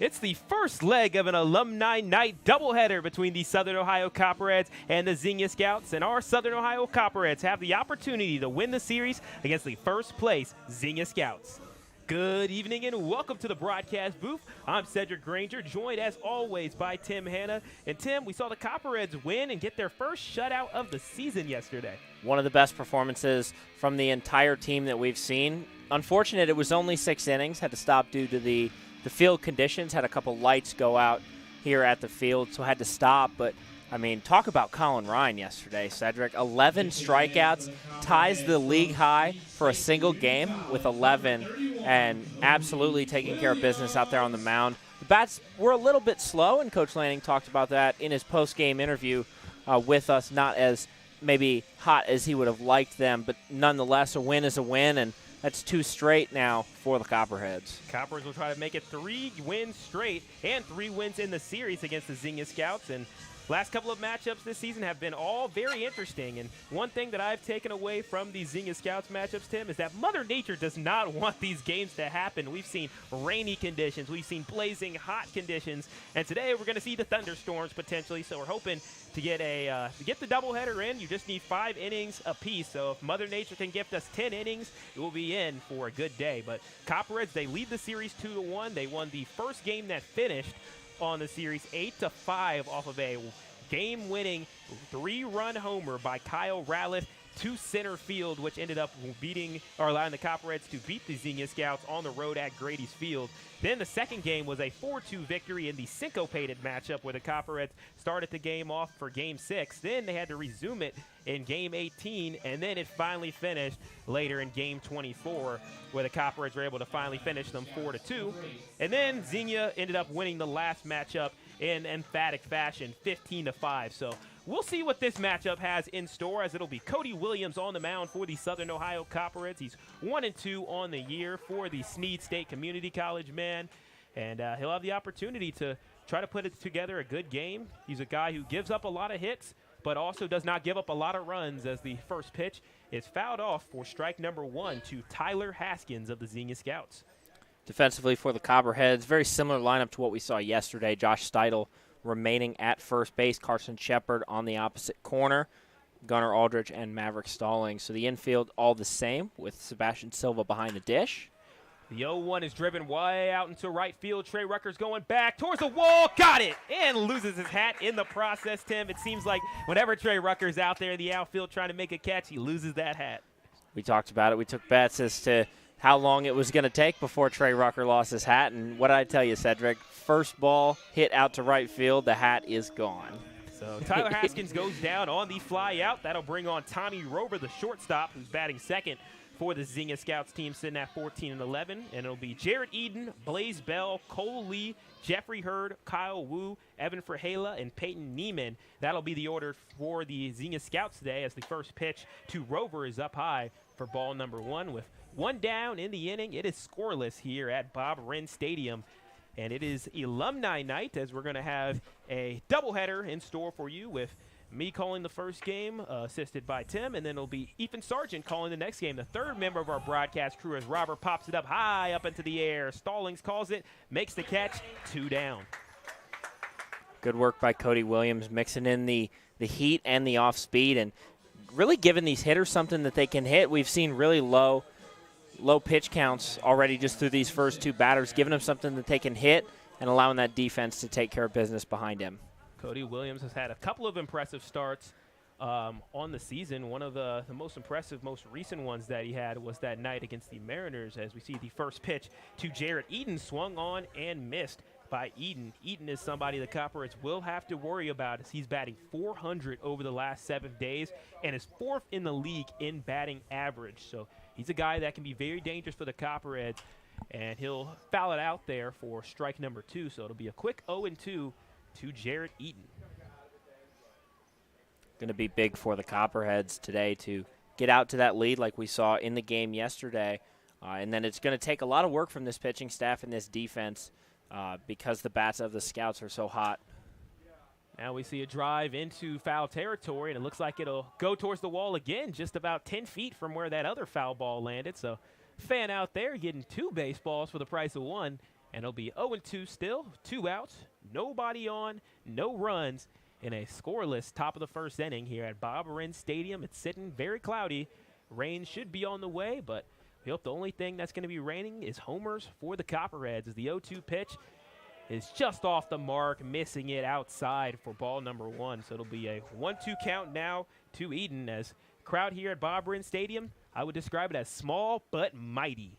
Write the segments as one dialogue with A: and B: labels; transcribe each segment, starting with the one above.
A: It's the first leg of an alumni night doubleheader between the Southern Ohio Copperheads and the Xenia Scouts, and our Southern Ohio Copperheads have the opportunity to win the series against the first place Xenia Scouts. Good evening and welcome to the broadcast booth. I'm Sedric Granger, joined as always by Tim Hanna. And Tim, we saw the Copperheads win and get their first shutout of the season yesterday.
B: One of the best performances from the entire team that we've seen. Unfortunate, it was only 6 innings, had to stop due to the field conditions, had a couple lights go out here at the field, so had to stop. But, I mean, talk about Colin Ryan yesterday, Sedric. 11 strikeouts, ties the league high for a single game with 11, and absolutely taking care of business out there on the mound. The bats were a little bit slow, and Coach Lanning talked about that in his post-game interview with us, not as maybe hot as he would have liked them, but nonetheless, a win is a win, and that's 2 straight now for the Copperheads.
A: Coppers will try to make it 3 wins straight and 3 wins in the series against the Xenia Scouts. And last couple of matchups this season have been all very interesting. And one thing that I've taken away from these Xenia Scouts matchups, Tim, is that Mother Nature does not want these games to happen. We've seen rainy conditions. We've seen blazing hot conditions. And today we're going to see the thunderstorms potentially. So we're hoping to get the doubleheader in. You just need 5 innings apiece. So if Mother Nature can gift us 10 innings, it will be in for a good day. But Copperheads, they lead the series 2-1. They won the first game that finished on the series 8-5 off of a game-winning 3-run homer by Kyle Ratliff to center field, which ended up allowing the Copperheads to beat the Xenia Scouts on the road at Grady's Field. Then the second game was a 4-2 victory in the syncopated matchup where the Copperheads started the game off for Game 6. Then they had to resume it in Game 18, and then it finally finished later in Game 24 where the Copperheads were able to finally finish them 4-2. And then Xenia ended up winning the last matchup in emphatic fashion, 15-5. So we'll see what this matchup has in store, as it'll be Cody Williams on the mound for the Southern Ohio Copperheads. He's 1-2 on the year for the Snead State Community College man, and he'll have the opportunity to try to put it together a good game. He's a guy who gives up a lot of hits, but also does not give up a lot of runs, as the first pitch is fouled off for strike number 1 to Tyler Haskins of the Xenia Scouts.
B: Defensively for the Copperheads, very similar lineup to what we saw yesterday. Josh Steidel remaining at first base, Carson Shepard on the opposite corner, Gunnar Aldridge and Maverick Stallings. So the infield all the same with Sebastian Silva behind the dish.
A: The 0-1 is driven way out into right field. Trey Rucker's going back towards the wall. Got it! And loses his hat in the process, Tim. It seems like whenever Trey Rucker's out there in the outfield trying to make a catch, he loses that hat.
B: We talked about it. We took bets as to how long it was going to take before Trey Rucker lost his hat. And what did I tell you, Sedric? First ball hit out to right field, the hat is gone.
A: So Tyler Haskins goes down on the fly out. That'll bring on Tommy Rover, the shortstop, who's batting second for the Xenia Scouts team, sitting at 14-11. And it'll be Jared Eaton, Blaze Bell, Cole Lee, Jeffrey Hurd, Kyle Wu, Evan Ferhala, and Peyton Neiman. That'll be the order for the Xenia Scouts today, as the first pitch to Rover is up high for ball number 1 with 1 down in the inning. It is scoreless here at Bob Wren Stadium. And it is alumni night, as we're going to have a doubleheader in store for you, with me calling the first game, assisted by Tim, and then it'll be Ethan Sargent calling the next game, the third member of our broadcast crew, as Robert pops it up high up into the air. Stallings calls it, makes the catch, 2 down.
B: Good work by Cody Williams, mixing in the heat and the off speed, and really giving these hitters something that they can hit. We've seen really low pitch counts already just through these first 2 batters, giving them something that they can hit and allowing that defense to take care of business behind him.
A: Cody Williams has had a couple of impressive starts on the season. One of the most impressive, most recent ones that he had was that night against the Mariners, as we see the first pitch to Jared Eaton swung on and missed by Eaton. Eaton is somebody the Copperheads will have to worry about, as he's batting .400 over the last 7 days and is 4th in the league in batting average. So he's a guy that can be very dangerous for the Copperheads, and he'll foul it out there for strike number 2. So it'll be a quick 0-2 to Jared Eaton.
B: Going to be big for the Copperheads today to get out to that lead like we saw in the game yesterday. And then it's going to take a lot of work from this pitching staff and this defense because the bats of the Scouts are so hot.
A: Now we see a drive into foul territory, and it looks like it'll go towards the wall again, just about 10 feet from where that other foul ball landed. So fan out there getting 2 baseballs for the price of 1. And it'll be 0-2 still, 2 outs, nobody on, no runs, in a scoreless top of the first inning here at Bob Wren Stadium. It's sitting very cloudy. Rain should be on the way, but we hope the only thing that's going to be raining is homers for the Copperheads, as the 0-2 pitch is just off the mark, missing it outside for ball number 1. So it'll be a 1-2 count now to Eaton, as crowd here at Bob Wren Stadium, I would describe it as small but mighty.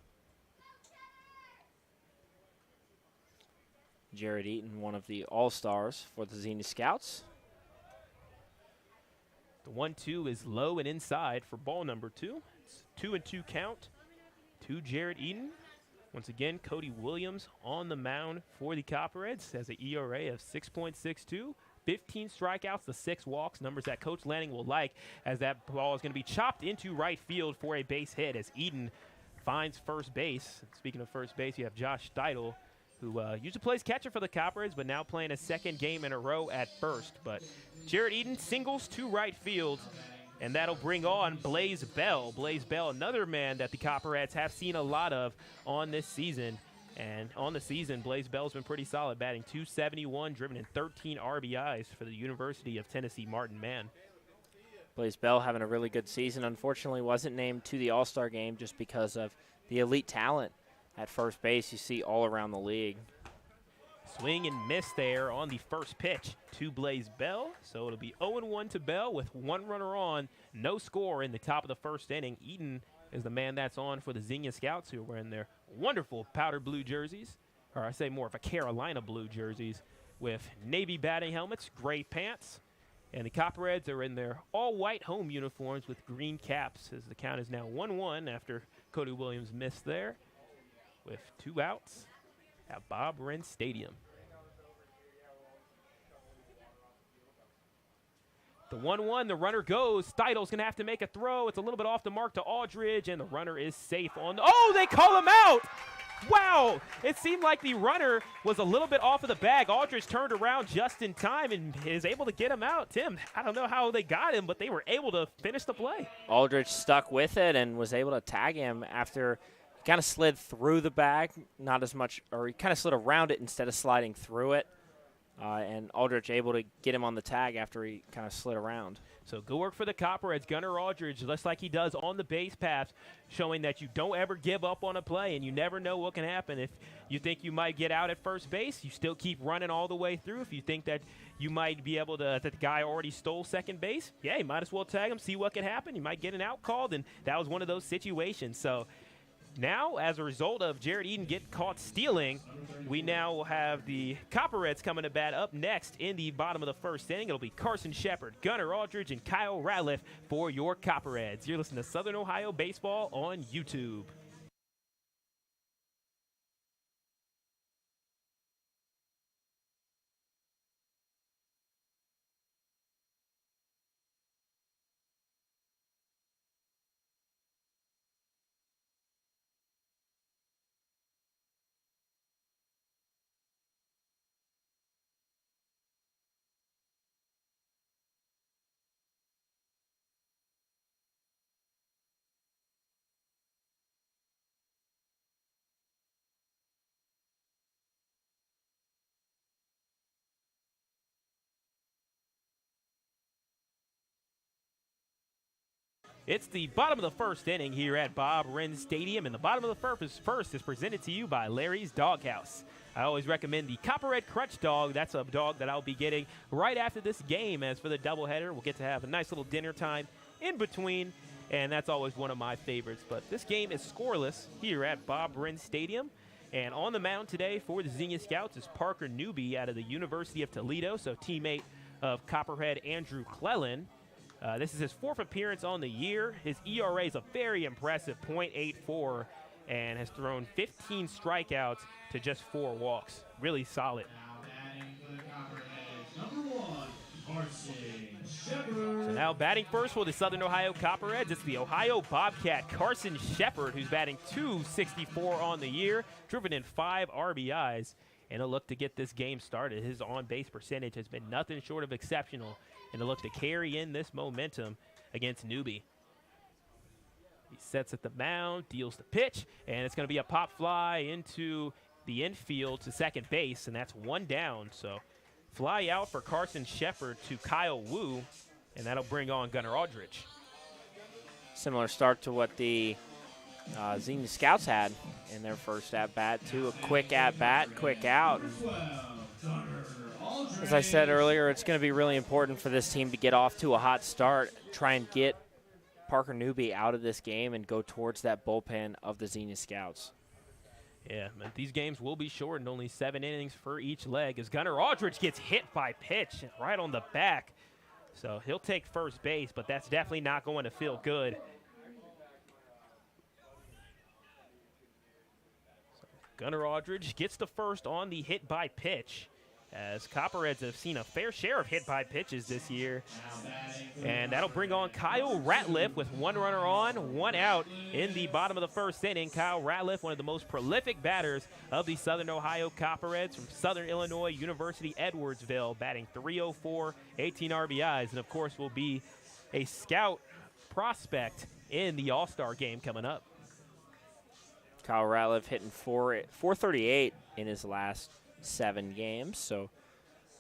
B: Jared Eaton, one of the all-stars for the Xenia Scouts.
A: The 1-2 is low and inside for ball number 2. It's 2-2 count to Jared Eaton. Once again, Cody Williams on the mound for the Copperheads, has an ERA of 6.62, 15 strikeouts to 6 walks, numbers that Coach Lanning will like, as that ball is going to be chopped into right field for a base hit as Eaton finds first base. Speaking of first base, you have Josh Steidel, who usually plays catcher for the Copperheads, but now playing a second game in a row at first. But Jared Eaton singles to right field, and that'll bring on Blaze Bell. Blaze Bell, another man that the Copperheads have seen a lot of on this season. And on the season, Blaze Bell's been pretty solid, batting .271, driven in 13 RBIs for the University of Tennessee Martin man.
B: Blaze Bell having a really good season. Unfortunately, wasn't named to the All-Star game just because of the elite talent at first base you see all around the league.
A: Swing and miss there on the first pitch to Blaze Bell. So it'll be 0-1 to Bell with 1 runner on, no score in the top of the first inning. Eaton is the man that's on for the Xenia Scouts, who are wearing their wonderful powder blue jerseys, or I say more of a Carolina blue jerseys, with navy batting helmets, gray pants. And the Copperheads are in their all-white home uniforms with green caps, as the count is now 1-1 after Cody Williams missed there, with 2 outs at Bob Wren Stadium. The 1-1, the runner goes. Steidel's going to have to make a throw. It's a little bit off the mark to Aldridge, and the runner is safe on the, oh, they call him out! Wow! It seemed like the runner was a little bit off of the bag. Aldridge turned around just in time and is able to get him out. Tim, I don't know how they got him, but they were able to finish the play.
B: Aldridge stuck with it and was able to tag him after he kind of slid through the bag, not as much, or he kind of slid around it instead of sliding through it. And Aldridge able to get him on the tag after he kind of slid around.
A: So good work for the Copperheads. Gunnar Aldridge, just like he does on the base paths, showing that you don't ever give up on a play, and you never know what can happen. If you think you might get out at first base, you still keep running all the way through. If you think that you might be able to, that the guy already stole second base, yeah, you might as well tag him, see what can happen. You might get an out called, and that was one of those situations. So now, as a result of Jared Eaton getting caught stealing, we now have the Copperheads coming to bat up next in the bottom of the first inning. It'll be Carson Shepard, Gunnar Aldridge, and Kyle Ratliff for your Copperheads. You're listening to Southern Ohio Baseball on YouTube. It's the bottom of the first inning here at Bob Wren Stadium, and the bottom of the first is presented to you by Larry's Doghouse. I always recommend the Copperhead Crunch Dog. That's a dog that I'll be getting right after this game. As for the doubleheader, we'll get to have a nice little dinner time in between, and that's always one of my favorites. But this game is scoreless here at Bob Wren Stadium. And on the mound today for the Xenia Scouts is Parker Newby out of the University of Toledo, so teammate of Copperhead Andrew Clellan. This is his 4th appearance on the year. His ERA is a very impressive .84 and has thrown 15 strikeouts to just 4 walks. Really solid. So now batting first for the Southern Ohio Copperheads, it's the Ohio Bobcat Carson Shepard, who's batting .264 on the year, driven in 5 RBIs, and he'll look to get this game started. His on-base percentage has been nothing short of exceptional, and he'll look to carry in this momentum against Newby. He sets at the mound, deals the pitch, and it's going to be a pop fly into the infield to second base, and that's one down. So fly out for Carson Shepard to Kyle Wu, and that'll bring on Gunnar Aldridge.
B: Similar start to what the Xenia Scouts had in their first at-bat, too. A quick at-bat, quick out. As I said earlier, it's going to be really important for this team to get off to a hot start, try and get Parker Newby out of this game and go towards that bullpen of the Xenia Scouts.
A: Yeah, but these games will be shortened, only 7 innings for each leg, as Gunnar Aldridge gets hit by pitch right on the back. So he'll take first base, but that's definitely not going to feel good. So Gunnar Aldridge gets the first on the hit by pitch, as Copperheads have seen a fair share of hit by pitches this year. And that'll bring on Kyle Ratliff with 1 runner on, 1 out in the bottom of the first inning. Kyle Ratliff, one of the most prolific batters of the Southern Ohio Copperheads from Southern Illinois University Edwardsville, batting .304, 18 RBIs, and of course will be a scout prospect in the All-Star game coming up.
B: Kyle Ratliff hitting .438 in his last 7 games, so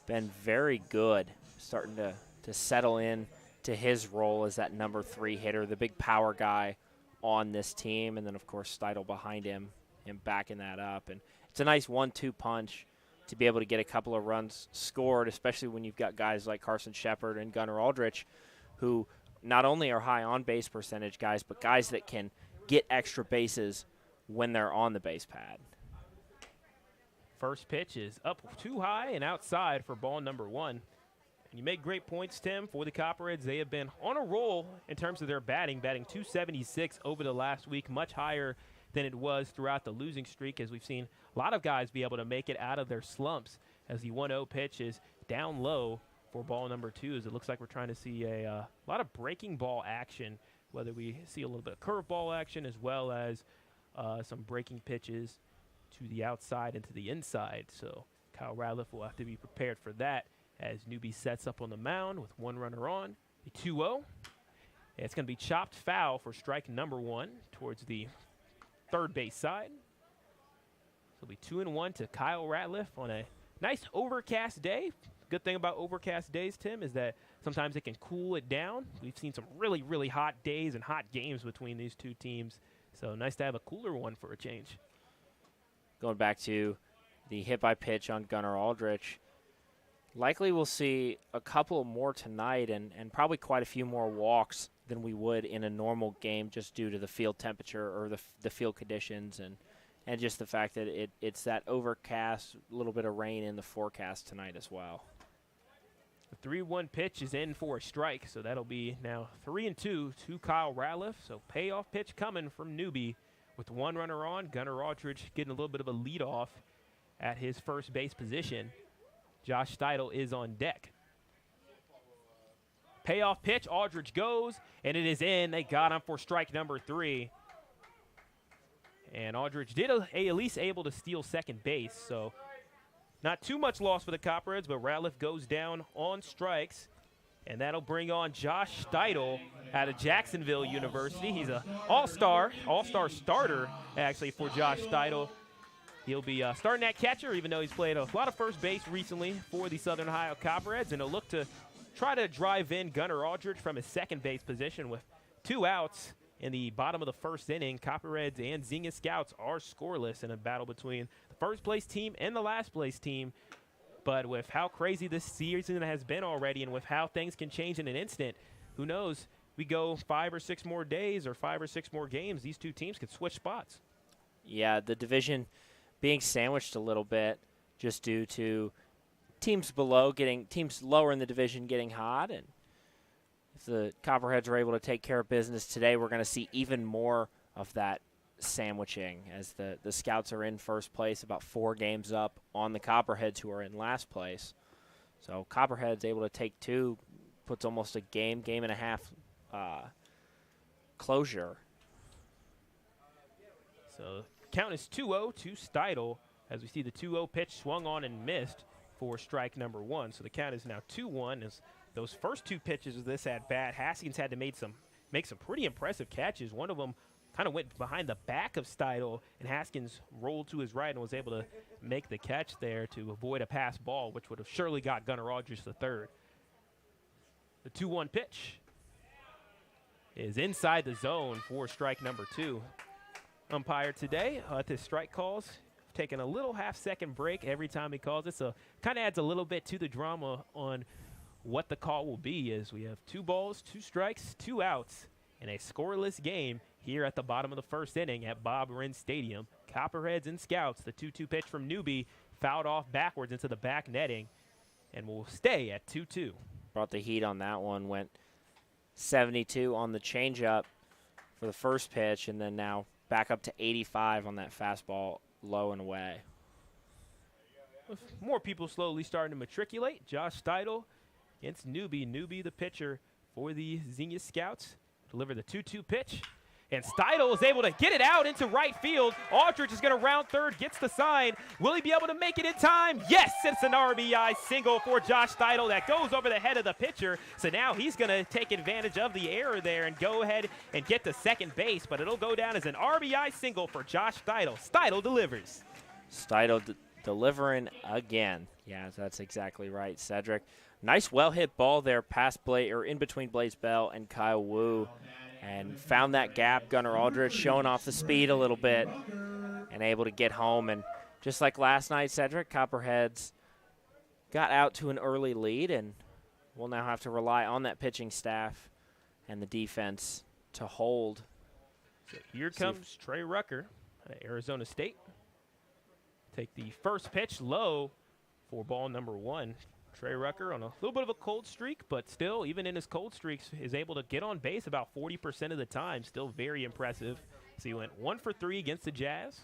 B: been very good, starting to settle in to his role as that number 3 hitter, the big power guy on this team, and then of course Steidel behind him backing that up. And it's a nice 1-2 punch to be able to get a couple of runs scored, especially when you've got guys like Carson Shepard and Gunnar Aldridge, who not only are high on base percentage guys, but guys that can get extra bases when they're on the base pad.
A: First pitch is up too high and outside for ball number 1. And you make great points, Tim, for the Copperheads. They have been on a roll in terms of their batting .276 over the last week, much higher than it was throughout the losing streak, as we've seen a lot of guys be able to make it out of their slumps, as the 1-0 pitch is down low for ball number 2, as it looks like we're trying to see a lot of breaking ball action, whether we see a little bit of curveball action as well as some breaking pitches to the outside and to the inside. So Kyle Ratliff will have to be prepared for that as Newby sets up on the mound with 1 runner on. The 2-0. It's going to be chopped foul for strike number 1 towards the third base side. So it'll be 2-1 to Kyle Ratliff on a nice overcast day. Good thing about overcast days, Tim, is that sometimes it can cool it down. We've seen some really, really hot days and hot games between these two teams. So nice to have a cooler one for a change.
B: Going back to the hit by pitch on Gunnar Aldridge, likely we'll see a couple more tonight and probably quite a few more walks than we would in a normal game, just due to the field temperature or the field conditions and just the fact that it's that overcast, a little bit of rain in the forecast tonight as well.
A: The 3-1 pitch is in for a strike, so that'll be now 3-2 to Kyle Ratliff. So payoff pitch coming from Newby with 1 runner on. Gunnar Aldridge getting a little bit of a lead off at his first base position. Josh Steidel is on deck. Payoff pitch, Aldridge goes, and it is in. They got him for strike number 3. And Aldridge did at least able to steal second base, so not too much loss for the Copperheads, but Ratliff goes down on strikes, and that'll bring on Josh Steidel out of Jacksonville University. He's an all-star starter, actually, for Josh Steidel. He'll be starting at catcher, even though he's played a lot of first base recently for the Southern Ohio Copperheads, and he'll look to try to drive in Gunnar Aldridge from his second base position with 2 outs. In the bottom of the first inning, Copperheads and Xenia Scouts are scoreless in a battle between the first place team and the last place team. But with how crazy this season has been already and with how things can change in an instant, who knows? We go 5 or 6 more days or 5 or 6 more games, these two teams could switch spots.
B: Yeah, the division being sandwiched a little bit just due to teams lower in the division getting hot, and if the Copperheads are able to take care of business today, we're going to see even more of that sandwiching as the Scouts are in first place, about 4 games up on the Copperheads, who are in last place. So Copperheads able to take 2, puts almost a game and a half closure.
A: So count is 2-0 to Steidel as we see the 2-0 pitch swung on and missed for strike number 1. So the count is now 2-1 as those first 2 pitches of this at bat, Haskins had to make some pretty impressive catches. One of them kind of went behind the back of Steidel, and Haskins rolled to his right and was able to make the catch there to avoid a pass ball, which would have surely got Gunnar Aldridge the third. The 2-1 pitch is inside the zone for strike number 2. Umpire today at the strike calls, taking a little half-second break every time he calls it, so kind of adds a little bit to the drama on what the call will be, as we have 2 balls, 2 strikes, 2 outs, in a scoreless game here at the bottom of the first inning at Bob Wren Stadium. Copperheads and Scouts, the 2-2 pitch from Newby, fouled off backwards into the back netting, and will stay at 2-2.
B: Brought the heat on that one, went 72 on the changeup for the first pitch, and then now back up to 85 on that fastball, low and away.
A: With more people slowly starting to matriculate, Josh Steidel against Newby. Newby, the pitcher for the Xenia Scouts, delivered the 2-2 pitch, and Steidel is able to get it out into right field. Aldridge is going to round third, gets the sign. Will he be able to make it in time? Yes, it's an RBI single for Josh Steidel that goes over the head of the pitcher. So now he's going to take advantage of the error there and go ahead and get to second base, but it'll go down as an RBI single for Josh Steidel. Steidel delivers.
B: Steidel delivering again. Yeah, that's exactly right, Sedric. Nice well-hit ball there past in between Blaze Bell and Kyle Wu, and found that gap. Gunnar Aldridge showing off the speed a little bit and able to get home. And just like last night, Sedric, Copperheads got out to an early lead, and we'll now have to rely on that pitching staff and the defense to hold.
A: So here comes Trey Rucker at Arizona State. Take the first pitch low for ball number 1. Trey Rucker on a little bit of a cold streak, but still, even in his cold streaks, is able to get on base about 40% of the time. Still very impressive. So he went 1 for 3 against the Jazz.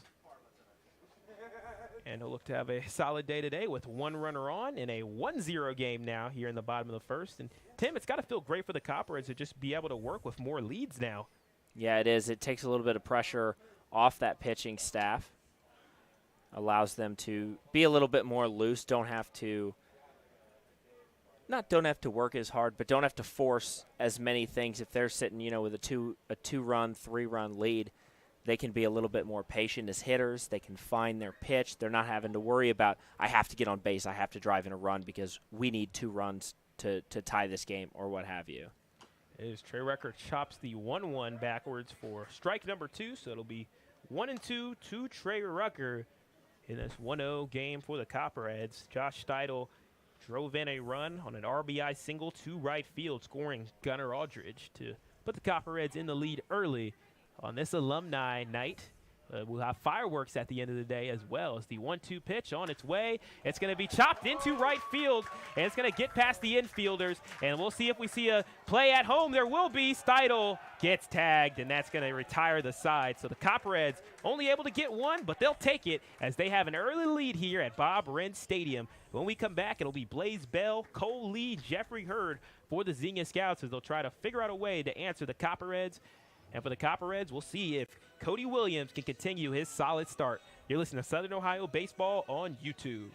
A: And he'll look to have a solid day today with 1 runner on in a 1-0 game now here in the bottom of the first. And, Tim, it's got to feel great for the Copperheads to just be able to work with more leads now.
B: Yeah, it is. It takes a little bit of pressure off that pitching staff. Allows them to be a little bit more loose, don't have to work as hard, but don't have to force as many things. If they're sitting, with a 2-run, 3-run lead, they can be a little bit more patient as hitters. They can find their pitch. They're not having to worry about, I have to get on base, I have to drive in a run because we need 2 runs to tie this game or what have you.
A: As Trey Rucker chops the 1-1 backwards for strike number 2, so it'll be 1-2 to Trey Rucker in this 1-0 game for the Copperheads. Josh Steidel drove in a run on an RBI single to right field, scoring Gunnar Aldridge to put the Copperheads in the lead early on this alumni night. We'll have fireworks at the end of the day as well as the 1-2 pitch on its way. It's going to be chopped into right field, and it's going to get past the infielders, and we'll see if we see a play at home. There will be. Steidel gets tagged, and that's going to retire the side. So the Copperheads only able to get 1, but they'll take it as they have an early lead here at Bob Wren Stadium. When we come back, it'll be Blaze Bell, Cole Lee, Jeffrey Hurd for the Xenia Scouts as they'll try to figure out a way to answer the Copperheads. And for the Copperheads, we'll see if Cody Williams can continue his solid start. You're listening to Southern Ohio Baseball on YouTube.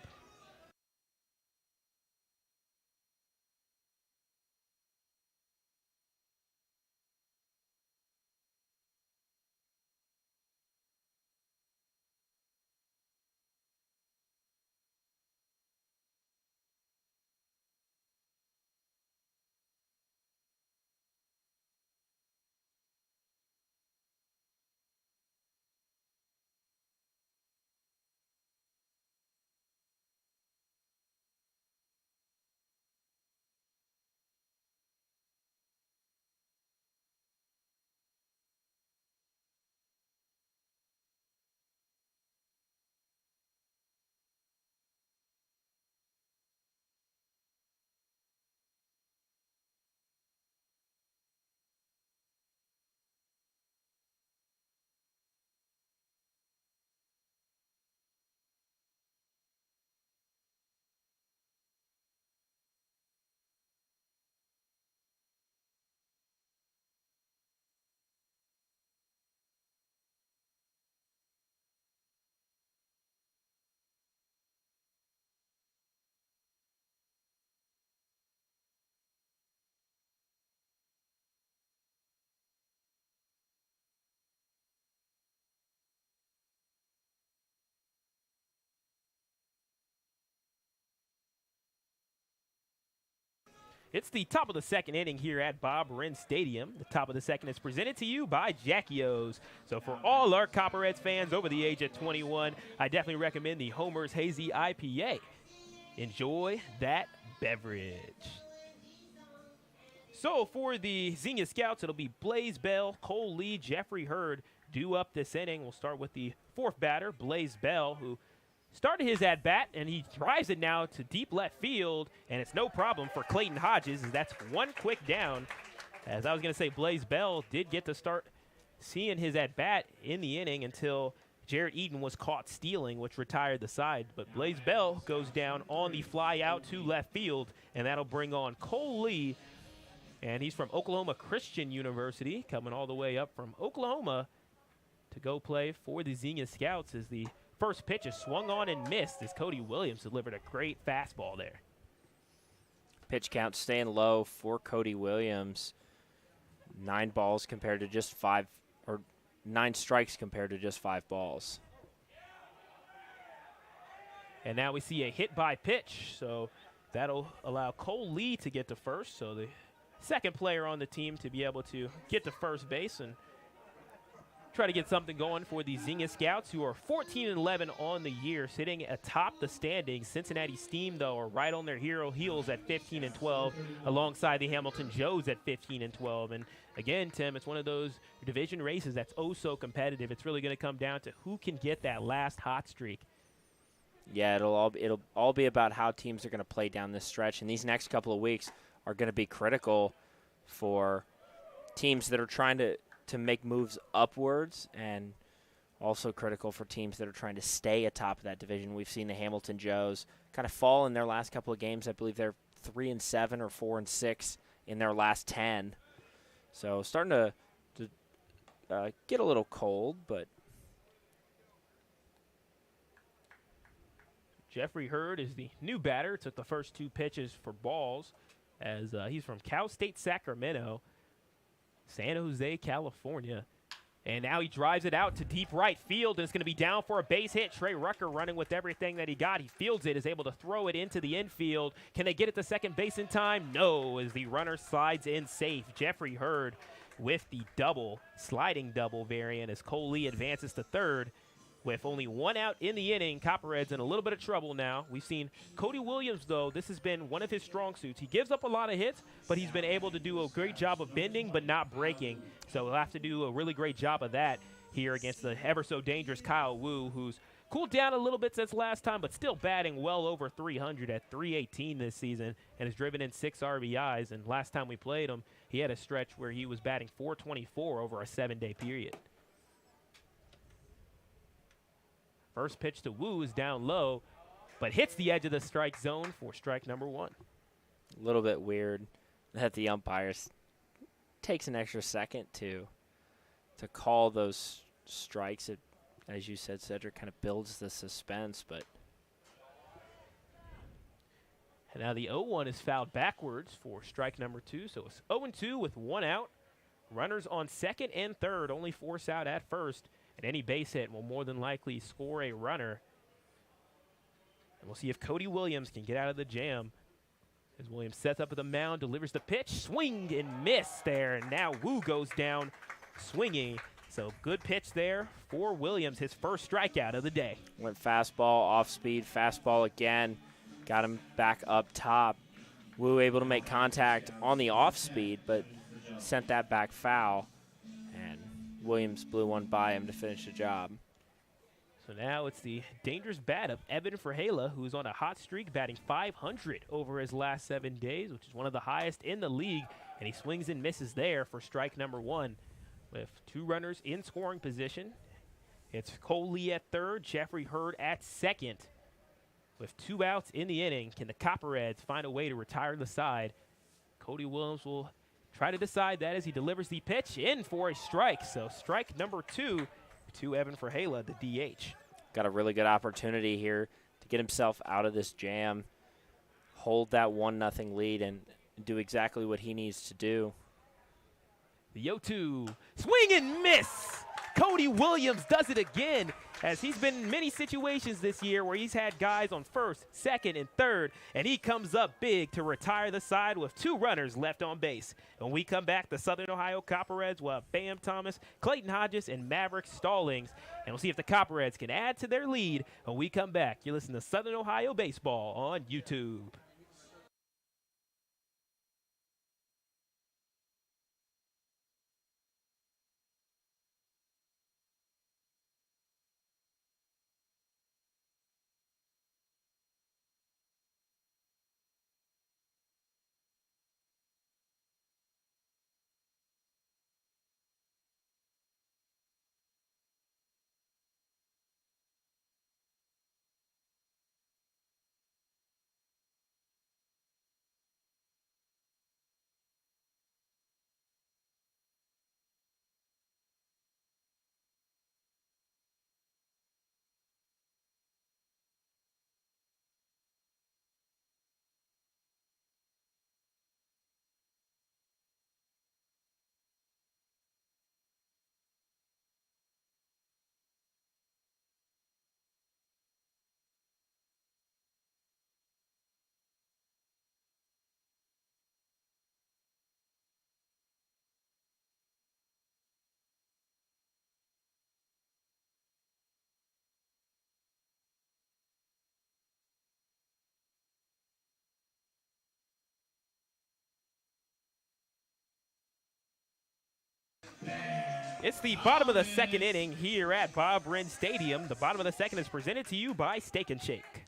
A: It's the top of the second inning here at Bob Wren Stadium. The top of the second is presented to you by Jackie O's. So for all our Copperheads fans over the age of 21, I definitely recommend the Homer's Hazy IPA. Enjoy that beverage. So for the Xenia Scouts, it'll be Blaze Bell, Cole Lee, Jeffrey Hurd due up this inning. We'll start with the fourth batter, Blaze Bell, who started his at-bat, and he drives it now to deep left field, and it's no problem for Clayton Hodges, as that's one quick down. As I was going to say, Blaze Bell did get to start seeing his at-bat in the inning until Jared Eaton was caught stealing, which retired the side. But Blaze Bell goes down on the fly out to left field, and that'll bring on Cole Lee, and he's from Oklahoma Christian University, coming all the way up from Oklahoma to go play for the Xenia Scouts as the first pitch is swung on and missed as Cody Williams delivered a great fastball there.
B: Pitch count staying low for Cody Williams. 9 balls compared to just 5, or 9 strikes compared to just 5 balls.
A: And now we see a hit by pitch, so that'll allow Cole Lee to get to first. So the second player on the team to be able to get to first base and try to get something going for the Xenia Scouts, who are 14-11 on the year, sitting atop the standings. Cincinnati Steam, though, are right on their hero heels at 15-12, alongside the Hamilton Joes at 15-12. And again, Tim, it's one of those division races that's oh so competitive. It's really going to come down to who can get that last hot streak.
B: Yeah, it'll all be about how teams are going to play down this stretch, and these next couple of weeks are going to be critical for teams that are trying to make moves upwards, and also critical for teams that are trying to stay atop of that division. We've seen the Hamilton Joes kind of fall in their last couple of games. I believe they're 3-7 or 4-6 in their last 10. So starting to get a little cold, but
A: Jeffrey Hurd is the new batter. Took the first 2 pitches for balls, as he's from Cal State Sacramento, San Jose, California. And now he drives it out to deep right field, and it's going to be down for a base hit. Trey Rucker running with everything that he got. He fields it, is able to throw it into the infield. Can they get it to second base in time? No, as the runner slides in safe. Jeffrey Hurd with the sliding double variant, as Cole Lee advances to third. With only 1 out in the inning, Copperheads in a little bit of trouble now. We've seen Cody Williams, though. This has been one of his strong suits. He gives up a lot of hits, but he's been able to do a great job of bending but not breaking. So he'll have to do a really great job of that here against the ever-so-dangerous Kyle Wu, who's cooled down a little bit since last time, but still batting well over 300 at 318 this season, and has driven in 6 RBIs. And last time we played him, he had a stretch where he was batting 424 over a 7-day period. First pitch to Wu is down low, but hits the edge of the strike zone for strike number 1.
B: a little bit weird that the umpires takes an extra second to call those strikes. It, as you said, Sedric, kind of builds the suspense, but.
A: And now the 0-1 is fouled backwards for strike number 2. So it's 0-2 with 1 out. Runners on second and third, only force out at first. And any base hit will more than likely score a runner. And we'll see if Cody Williams can get out of the jam. As Williams sets up at the mound, delivers the pitch, swing and miss there. And now Wu goes down swinging. So good pitch there for Williams, his first strikeout of the day.
B: Went fastball, off speed, fastball again. Got him back up top. Wu able to make contact on the off speed, but sent that back foul. And Williams blew one by him to finish the job.
A: So now it's the dangerous bat of Evan Verhela, who's on a hot streak, batting .500 over his last 7 days, which is one of the highest in the league. And he swings and misses there for strike number 1. With 2 runners in scoring position, it's Cole Lee at third, Jeffrey Hurd at second. With 2 outs in the inning, can the Copperheads find a way to retire the side? Cody Williams will try to decide that as he delivers the pitch in for a strike. So strike number 2 to Evan Verhela, the DH.
B: Got a really good opportunity here to get himself out of this jam, hold that 1-0 lead, and do exactly what he needs to do.
A: The 0-2, swing and miss. Cody Williams does it again. as he's been in many situations this year where he's had guys on first, second, and third, and he comes up big to retire the side with 2 runners left on base. When we come back, the Southern Ohio Copperheads will have Bam Thomas, Clayton Hodges, and Maverick Stallings, and we'll see if the Copperheads can add to their lead when we come back. You're listening to Southern Ohio Baseball on YouTube. It's the bottom of the second inning here at Bob Wren Stadium. The bottom of the second is presented to you by Steak and Shake.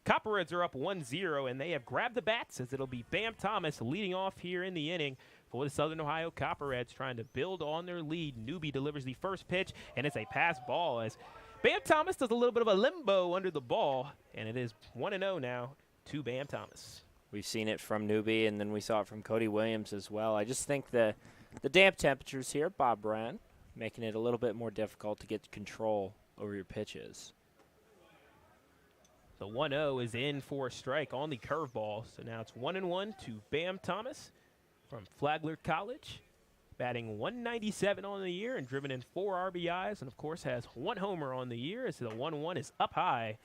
A: Copperheads are up 1-0, and they have grabbed the bats as it'll be Bam Thomas leading off here in the inning for the Southern Ohio Copperheads, trying to build on their lead. Newbie delivers the first pitch, and it's a pass ball as Bam Thomas does a little bit of a limbo under the ball, and it is 1-0 now to Bam Thomas.
B: We've seen it from Newbie, and then we saw it from Cody Williams as well. I just think the damp temperatures here at Bob Wren making it a little bit more difficult to get control over your pitches.
A: The 1-0 is in for a strike on the curveball. So now it's 1-1 to Bam Thomas from Flagler College, batting 197 on the year and driven in 4 RBIs, and of course has 1 homer on the year as the 1-1 is up high.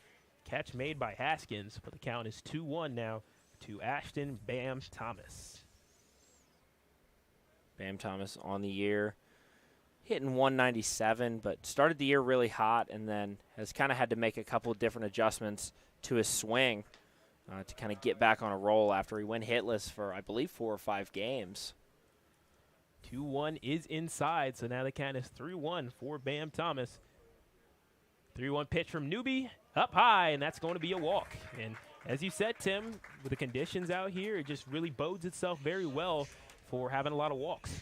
A: Catch made by Haskins, but the count is 2-1 now to Ashton Bam Thomas.
B: Bam Thomas on the year, hitting 197, but started the year really hot and then has kind of had to make a couple of different adjustments to his swing to kind of get back on a roll after he went hitless for, I believe, 4 or 5 games.
A: 2-1 is inside, so now the count is 3-1 for Bam Thomas. 3-1 pitch from Newbie, up high, and that's going to be a walk. And as you said, Tim, with the conditions out here, it just really bodes itself very well for having a lot of walks.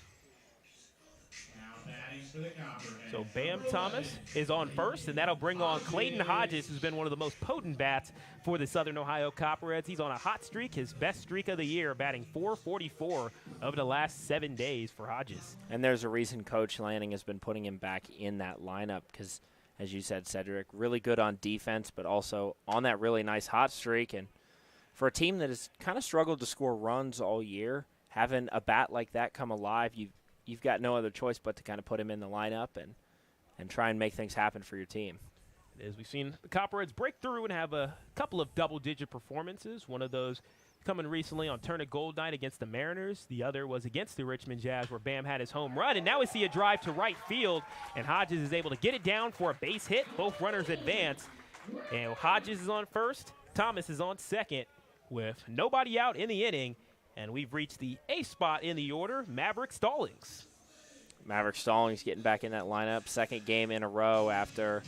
A: So Bam Thomas is on first, and that'll bring on Clayton Hodges, who's been one of the most potent bats for the Southern Ohio Copperheads. He's on a hot streak, his best streak of the year, batting .444 over the last 7 days for Hodges.
B: And there's a reason Coach Lanning has been putting him back in that lineup because, as you said, Sedric, really good on defense, but also on that really nice hot streak. And for a team that has kind of struggled to score runs all year, having a bat like that come alive, you've got no other choice but to kind of put him in the lineup and try and make things happen for your team.
A: As we've seen the Copperheads break through and have a couple of double-digit performances. One of those coming recently on Turner Gold Night against the Mariners. The other was against the Richmond Jazz where Bam had his home run. And now we see a drive to right field, and Hodges is able to get it down for a base hit. Both runners advance. And Hodges is on first. Thomas is on second with nobody out in the inning. And we've reached the ace spot in the order, Maverick Stallings.
B: Maverick Stallings getting back in that lineup. Second game in a row after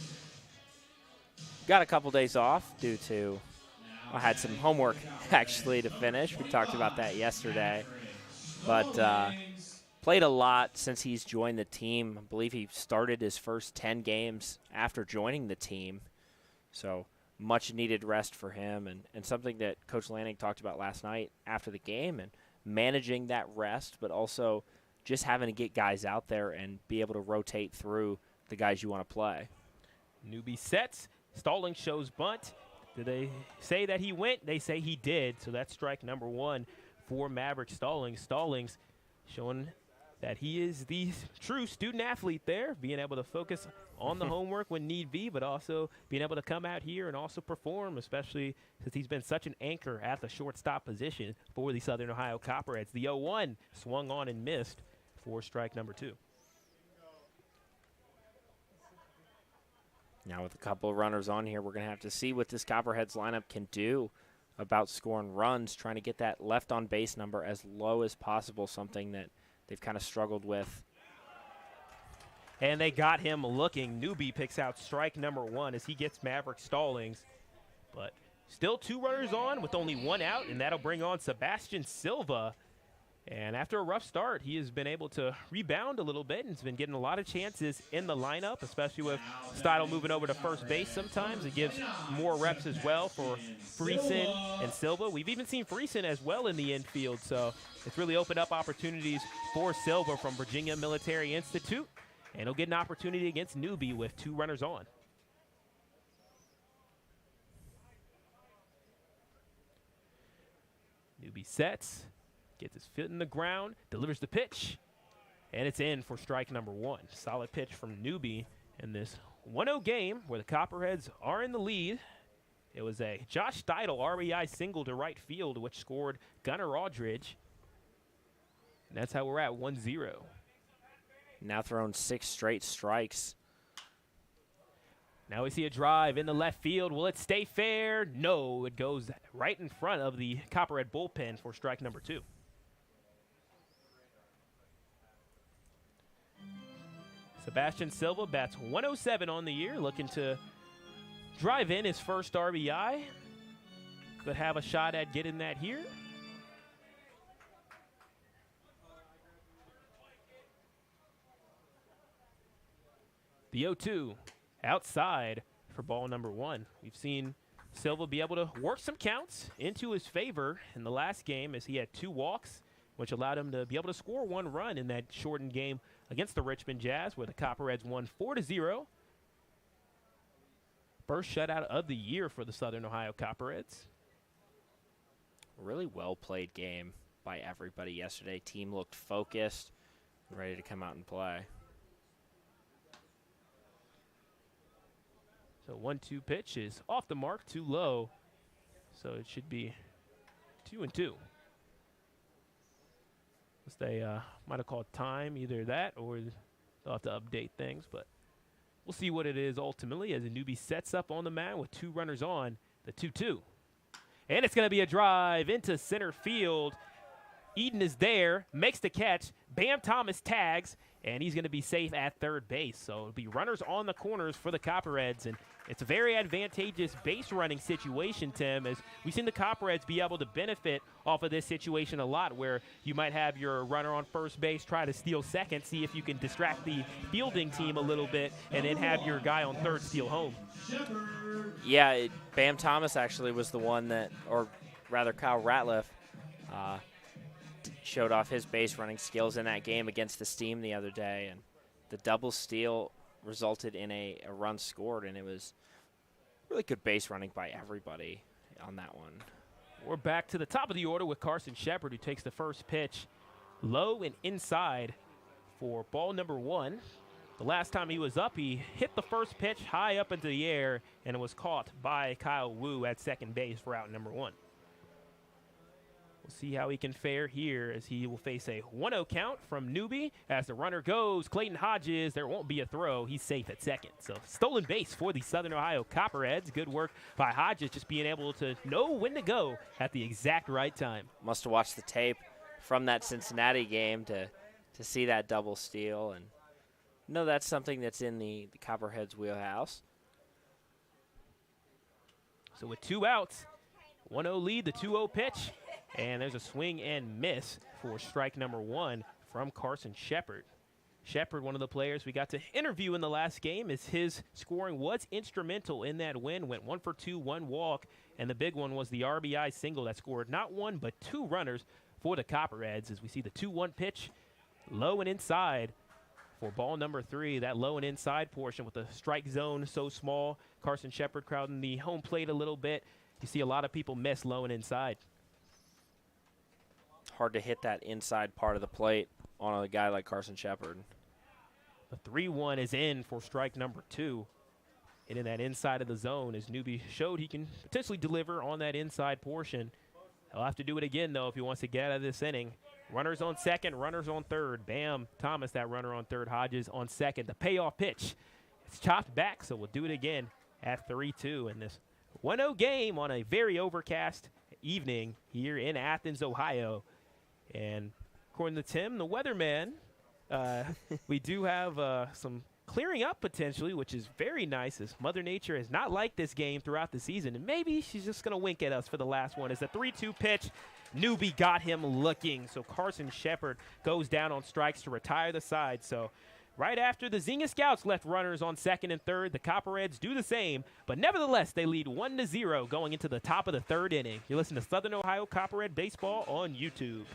B: got a couple days off due to I had some homework actually to finish. We talked about that yesterday. But played a lot since he's joined the team. I believe he started his first 10 games after joining the team. So much needed rest for him and something that Coach Lanning talked about last night after the game and managing that rest, but also just having to get guys out there and be able to rotate through the guys you want to play.
A: Newbie sets. Stallings shows bunt. Did they say that he went? They say he did. So that's strike number 1 for Maverick Stallings. Stallings showing that he is the true student athlete there, being able to focus on the homework when need be, but also being able to come out here and also perform, especially since he's been such an anchor at the shortstop position for the Southern Ohio Copperheads. The 0-1 swung on and missed for strike number 2.
B: Now with a couple of runners on here, we're going to have to see what this Copperheads lineup can do about scoring runs, trying to get that left on base number as low as possible, something that they've kind of struggled with.
A: And they got him looking. Newbie picks out strike number 1 as he gets Maverick Stallings. But still 2 runners on with only 1 out, and that'll bring on Sebastian Silva. And after a rough start, he has been able to rebound a little bit and has been getting a lot of chances in the lineup, especially with Steidel moving over to first base sometimes. It gives more reps as well for Friesen and Silva. We've even seen Friesen as well in the infield, so it's really opened up opportunities for Silva from Virginia Military Institute, and he'll get an opportunity against Newbie with 2 runners on. Newbie sets. Gets his foot in the ground, delivers the pitch, and it's in for strike number 1. Solid pitch from Newbie in this 1-0 game where the Copperheads are in the lead. It was a Josh Steidel RBI single to right field, which scored Gunnar Aldridge. And that's how we're at 1-0.
B: Now thrown 6 straight strikes.
A: Now we see a drive in the left field. Will it stay fair? No, it goes right in front of the Copperhead bullpen for strike number 2. Sebastian Silva bats 107 on the year, looking to drive in his first RBI. Could have a shot at getting that here. The 0-2 outside for ball number 1. We've seen Silva be able to work some counts into his favor in the last game as he had 2 walks, which allowed him to be able to score 1 run in that shortened game against the Richmond Jazz, where the Copperheads won 4-0. First shutout of the year for the Southern Ohio Copperheads.
B: Really well-played game by everybody yesterday. Team looked focused, ready to come out and play.
A: So 1-2 pitch is off the mark, too low. So it should be 2-2. They might have called time, either that or they'll have to update things. But we'll see what it is ultimately as a Newbie sets up on the mound with 2 runners on, the 2-2. And it's going to be a drive into center field. Eaton is there, makes the catch. Bam Thomas tags, and he's going to be safe at third base. So it'll be runners on the corners for the Copperheads, and it's a very advantageous base running situation, Tim, as we've seen the Copperheads be able to benefit off of this situation a lot, where you might have your runner on first base try to steal second, see if you can distract the fielding team a little bit, and then have your guy on third steal home.
B: Yeah, Bam Thomas actually was the one that, or rather Kyle Ratliff, showed off his base running skills in that game against the Steam the other day, and the double steal resulted in a run scored, and it was really good base running by everybody on that one.
A: We're back to the top of the order with Carson Shepard, who takes the first pitch low and inside for ball number 1. The last time he was up, he hit the first pitch high up into the air, and it was caught by Kyle Wu at second base for out number 1. We'll see how he can fare here as he will face a 1-0 count from Newbie. As the runner goes, Clayton Hodges, there won't be a throw. He's safe at second. So stolen base for the Southern Ohio Copperheads. Good work by Hodges, just being able to know when to go at the exact right time.
B: Must have watched the tape from that Cincinnati game to see that double steal. And no, that's something that's in the Copperheads' wheelhouse.
A: So with 2 outs, 1-0 lead, the 2-0 pitch. And there's a swing and miss for strike number 1 from Carson Shepard. Shepard, one of the players we got to interview in the last game, as his scoring was instrumental in that win. Went 1 for 2, 1 walk, and the big one was the RBI single that scored not 1 but 2 runners for the Copperheads, as we see the 2-1 pitch low and inside for ball number 3. That low and inside portion with the strike zone so small. Carson Shepard crowding the home plate a little bit. You see a lot of people miss low and inside.
B: Hard to hit that inside part of the plate. on a guy like Carson Shepard.
A: The 3-1 is in for strike number 2. And in that inside of the zone, as Newbie showed he can potentially deliver on that inside portion. He'll have to do it again, though, if he wants to get out of this inning. Runners on second, runners on third. Bam, Thomas, that runner on third. Hodges on second. The payoff pitch. It's chopped back, so we'll do it again at 3-2 in this 1-0 game on a very overcast evening here in Athens, Ohio. And according to Tim, the weatherman, we do have some clearing up potentially, which is very nice, as Mother Nature has not liked this game throughout the season. And maybe she's just going to wink at us for the last one. As the 3-2 pitch, Newbie got him looking. So Carson Shepard goes down on strikes to retire the side. So right after the Xenia Scouts left runners on second and third, the Copperheads do the same. But nevertheless, they lead 1-0 going into the top of the third inning. You listen to Southern Ohio Copperhead Baseball on YouTube.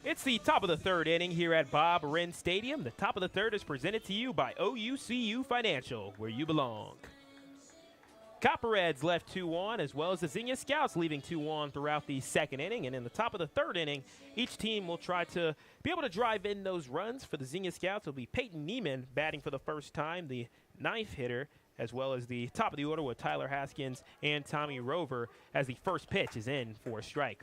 A: It's the top of the third inning here at Bob Wren Stadium. The top of the third is presented to you by OUCU Financial, where you belong. Copperheads left 2 on, as well as the Xenia Scouts leaving 2 on throughout the second inning. And in the top of the third inning, each team will try to be able to drive in those runs. For the Xenia Scouts, it'll be Peyton Neiman batting for the first time, the ninth hitter, as well as the top of the order with Tyler Haskins and Tommy Rover, as the first pitch is in for a strike.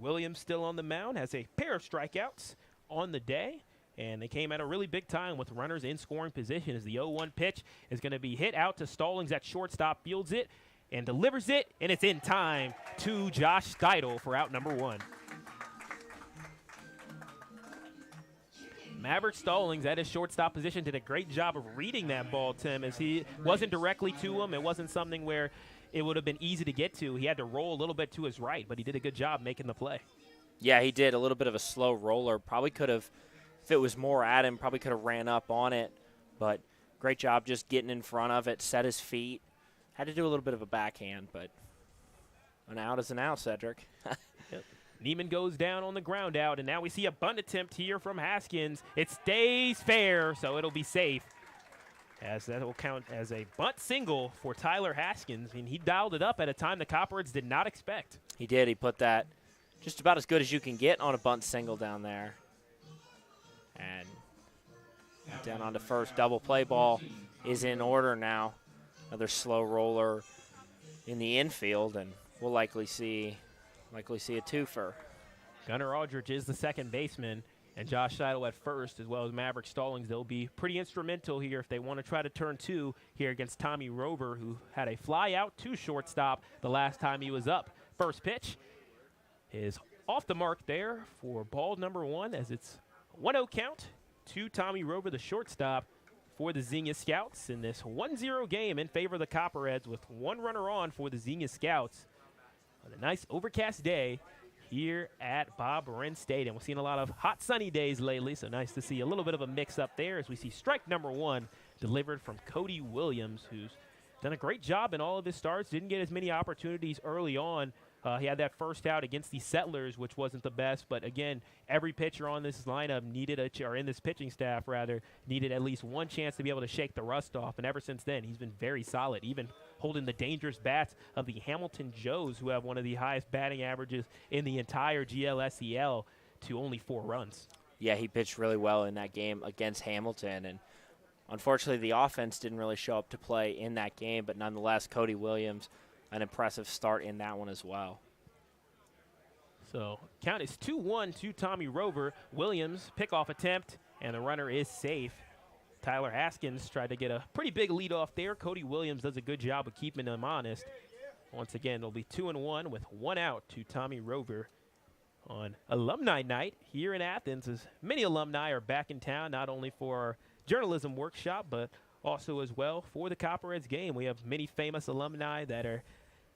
A: Williams still on the mound, has a pair of strikeouts on the day, and they came at a really big time with runners in scoring position, as the 0-1 pitch is going to be hit out to Stallings at shortstop, fields it and delivers it, and it's in time to Josh Steidel for out number 1. Maverick Stallings at his shortstop position did a great job of reading that ball, Tim, as he wasn't directly to him. It wasn't something where it would have been easy to get to. He had to roll a little bit to his right, but he did a good job making the play.
B: Yeah, he did. A little bit of a slow roller. Probably could have, if it was more at him, probably could have ran up on it. But great job just getting in front of it, set his feet. Had to do a little bit of a backhand, but an out is an out, Sedric.
A: Yep. Neiman goes down on the ground out, and now we see a bunt attempt here from Haskins. It stays fair, so it'll be safe, as that will count as a bunt single for Tyler Haskins. I mean, he dialed it up at a time the Copperheads did not expect.
B: He did. He put that just about as good as you can get on a bunt single down there. And down on the first, double play ball is in order now. Another slow roller in the infield, and we'll likely see a twofer.
A: Gunnar Aldridge is the second baseman, and Josh Seidel at first, as well as Maverick Stallings. They'll be pretty instrumental here if they want to try to turn 2 here against Tommy Rover, who had a fly out to shortstop the last time he was up. First pitch is off the mark there for ball number 1, as it's 1-0 count to Tommy Rover, the shortstop for the Xenia Scouts in this 1-0 game in favor of the Copperheads, with 1 runner on for the Xenia Scouts on a nice overcast day here at Bob Wren Stadium. We've seen a lot of hot sunny days lately, so nice to see a little bit of a mix-up there as we see strike number 1 delivered from Cody Williams, who's done a great job in all of his starts. Didn't get as many opportunities early on, He had that first out against the Settlers, which wasn't the best. But again, every pitcher on this lineup needed or in this pitching staff rather, needed at least one chance to be able to shake the rust off. And ever since then, he's been very solid, even holding the dangerous bats of the Hamilton Joes, who have one of the highest batting averages in the entire GLSEL, to only 4 runs.
B: Yeah, he pitched really well in that game against Hamilton, and unfortunately the offense didn't really show up to play in that game, but nonetheless, Cody Williams, an impressive start in that one as well.
A: So count is 2-1 to Tommy Rover. Williams, pickoff attempt, and the runner is safe. Tyler Haskins tried to get a pretty big lead off there. Cody Williams does a good job of keeping him honest. Once again, it'll be 2-1 with 1 out to Tommy Rover on Alumni Night here in Athens, as many alumni are back in town, not only for our journalism workshop, but also as well for the Copperheads game. We have many famous alumni that are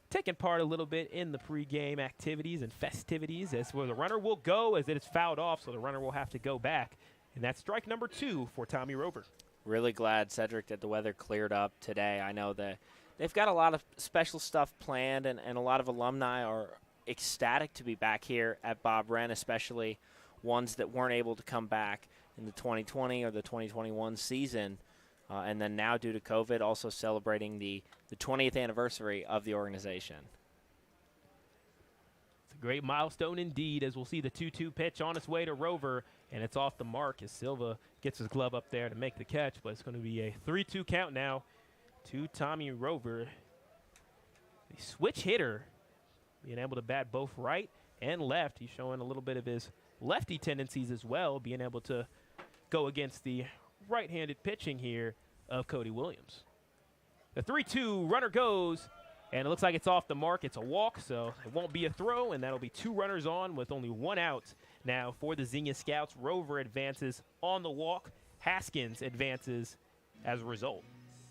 A: taking part a little bit in the pregame activities and festivities, as where the runner will go as it is fouled off, so the runner will have to go back. And that's strike number 2 for Tommy Rover.
B: Really glad, Sedric, that the weather cleared up today. I know that they've got a lot of special stuff planned, and a lot of alumni are ecstatic to be back here at Bob Wren, especially ones that weren't able to come back in the 2020 or the 2021 season. And then now, due to COVID, also celebrating the 20th anniversary of the organization.
A: It's a great milestone indeed, as we'll see the 2-2 pitch on its way to Rover, and it's off the mark as Silva gets his glove up there to make the catch, but it's going to be a 3-2 count now to Tommy Rover. The switch hitter, being able to bat both right and left. He's showing a little bit of his lefty tendencies as well, being able to go against the right-handed pitching here of Cody Williams. The 3-2 runner goes, and it looks like it's off the mark. It's a walk, so it won't be a throw, and that'll be 2 runners on with only 1 out. Now for the Xenia Scouts, Rover advances on the walk. Haskins advances as a result.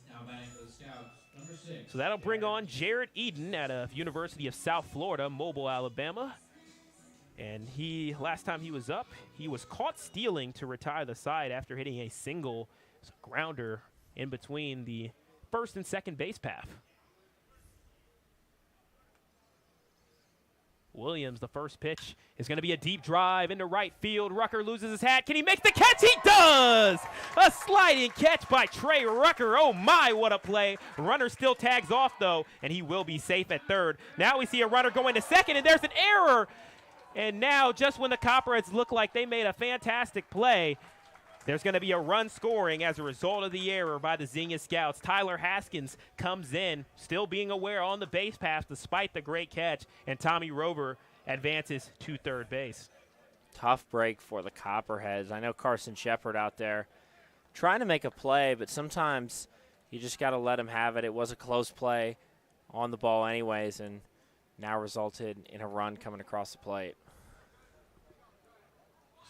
C: Now batting for the Scouts, number 6.
A: So that'll bring on Jared Eaton out of University of South Florida, Mobile, Alabama. And last time he was up, he was caught stealing to retire the side after hitting a single grounder in between the first and second base path. Williams, the first pitch is going to be a deep drive into right field. Rucker loses his hat. Can he make the catch? He does! A sliding catch by Trey Rucker. Oh my, what a play. Runner still tags off though, and he will be safe at third. Now we see a runner going to second, and there's an error. And now, just when the Copperheads look like they made a fantastic play, there's going to be a run scoring as a result of the error by the Xenia Scouts. Tyler Haskins comes in, still being aware on the base pass despite the great catch, and Tommy Rover advances to third base.
B: Tough break for the Copperheads. I know Carson Shepard out there trying to make a play, but sometimes you just got to let him have it. It was a close play on the ball anyways, and now resulted in a run coming across the plate.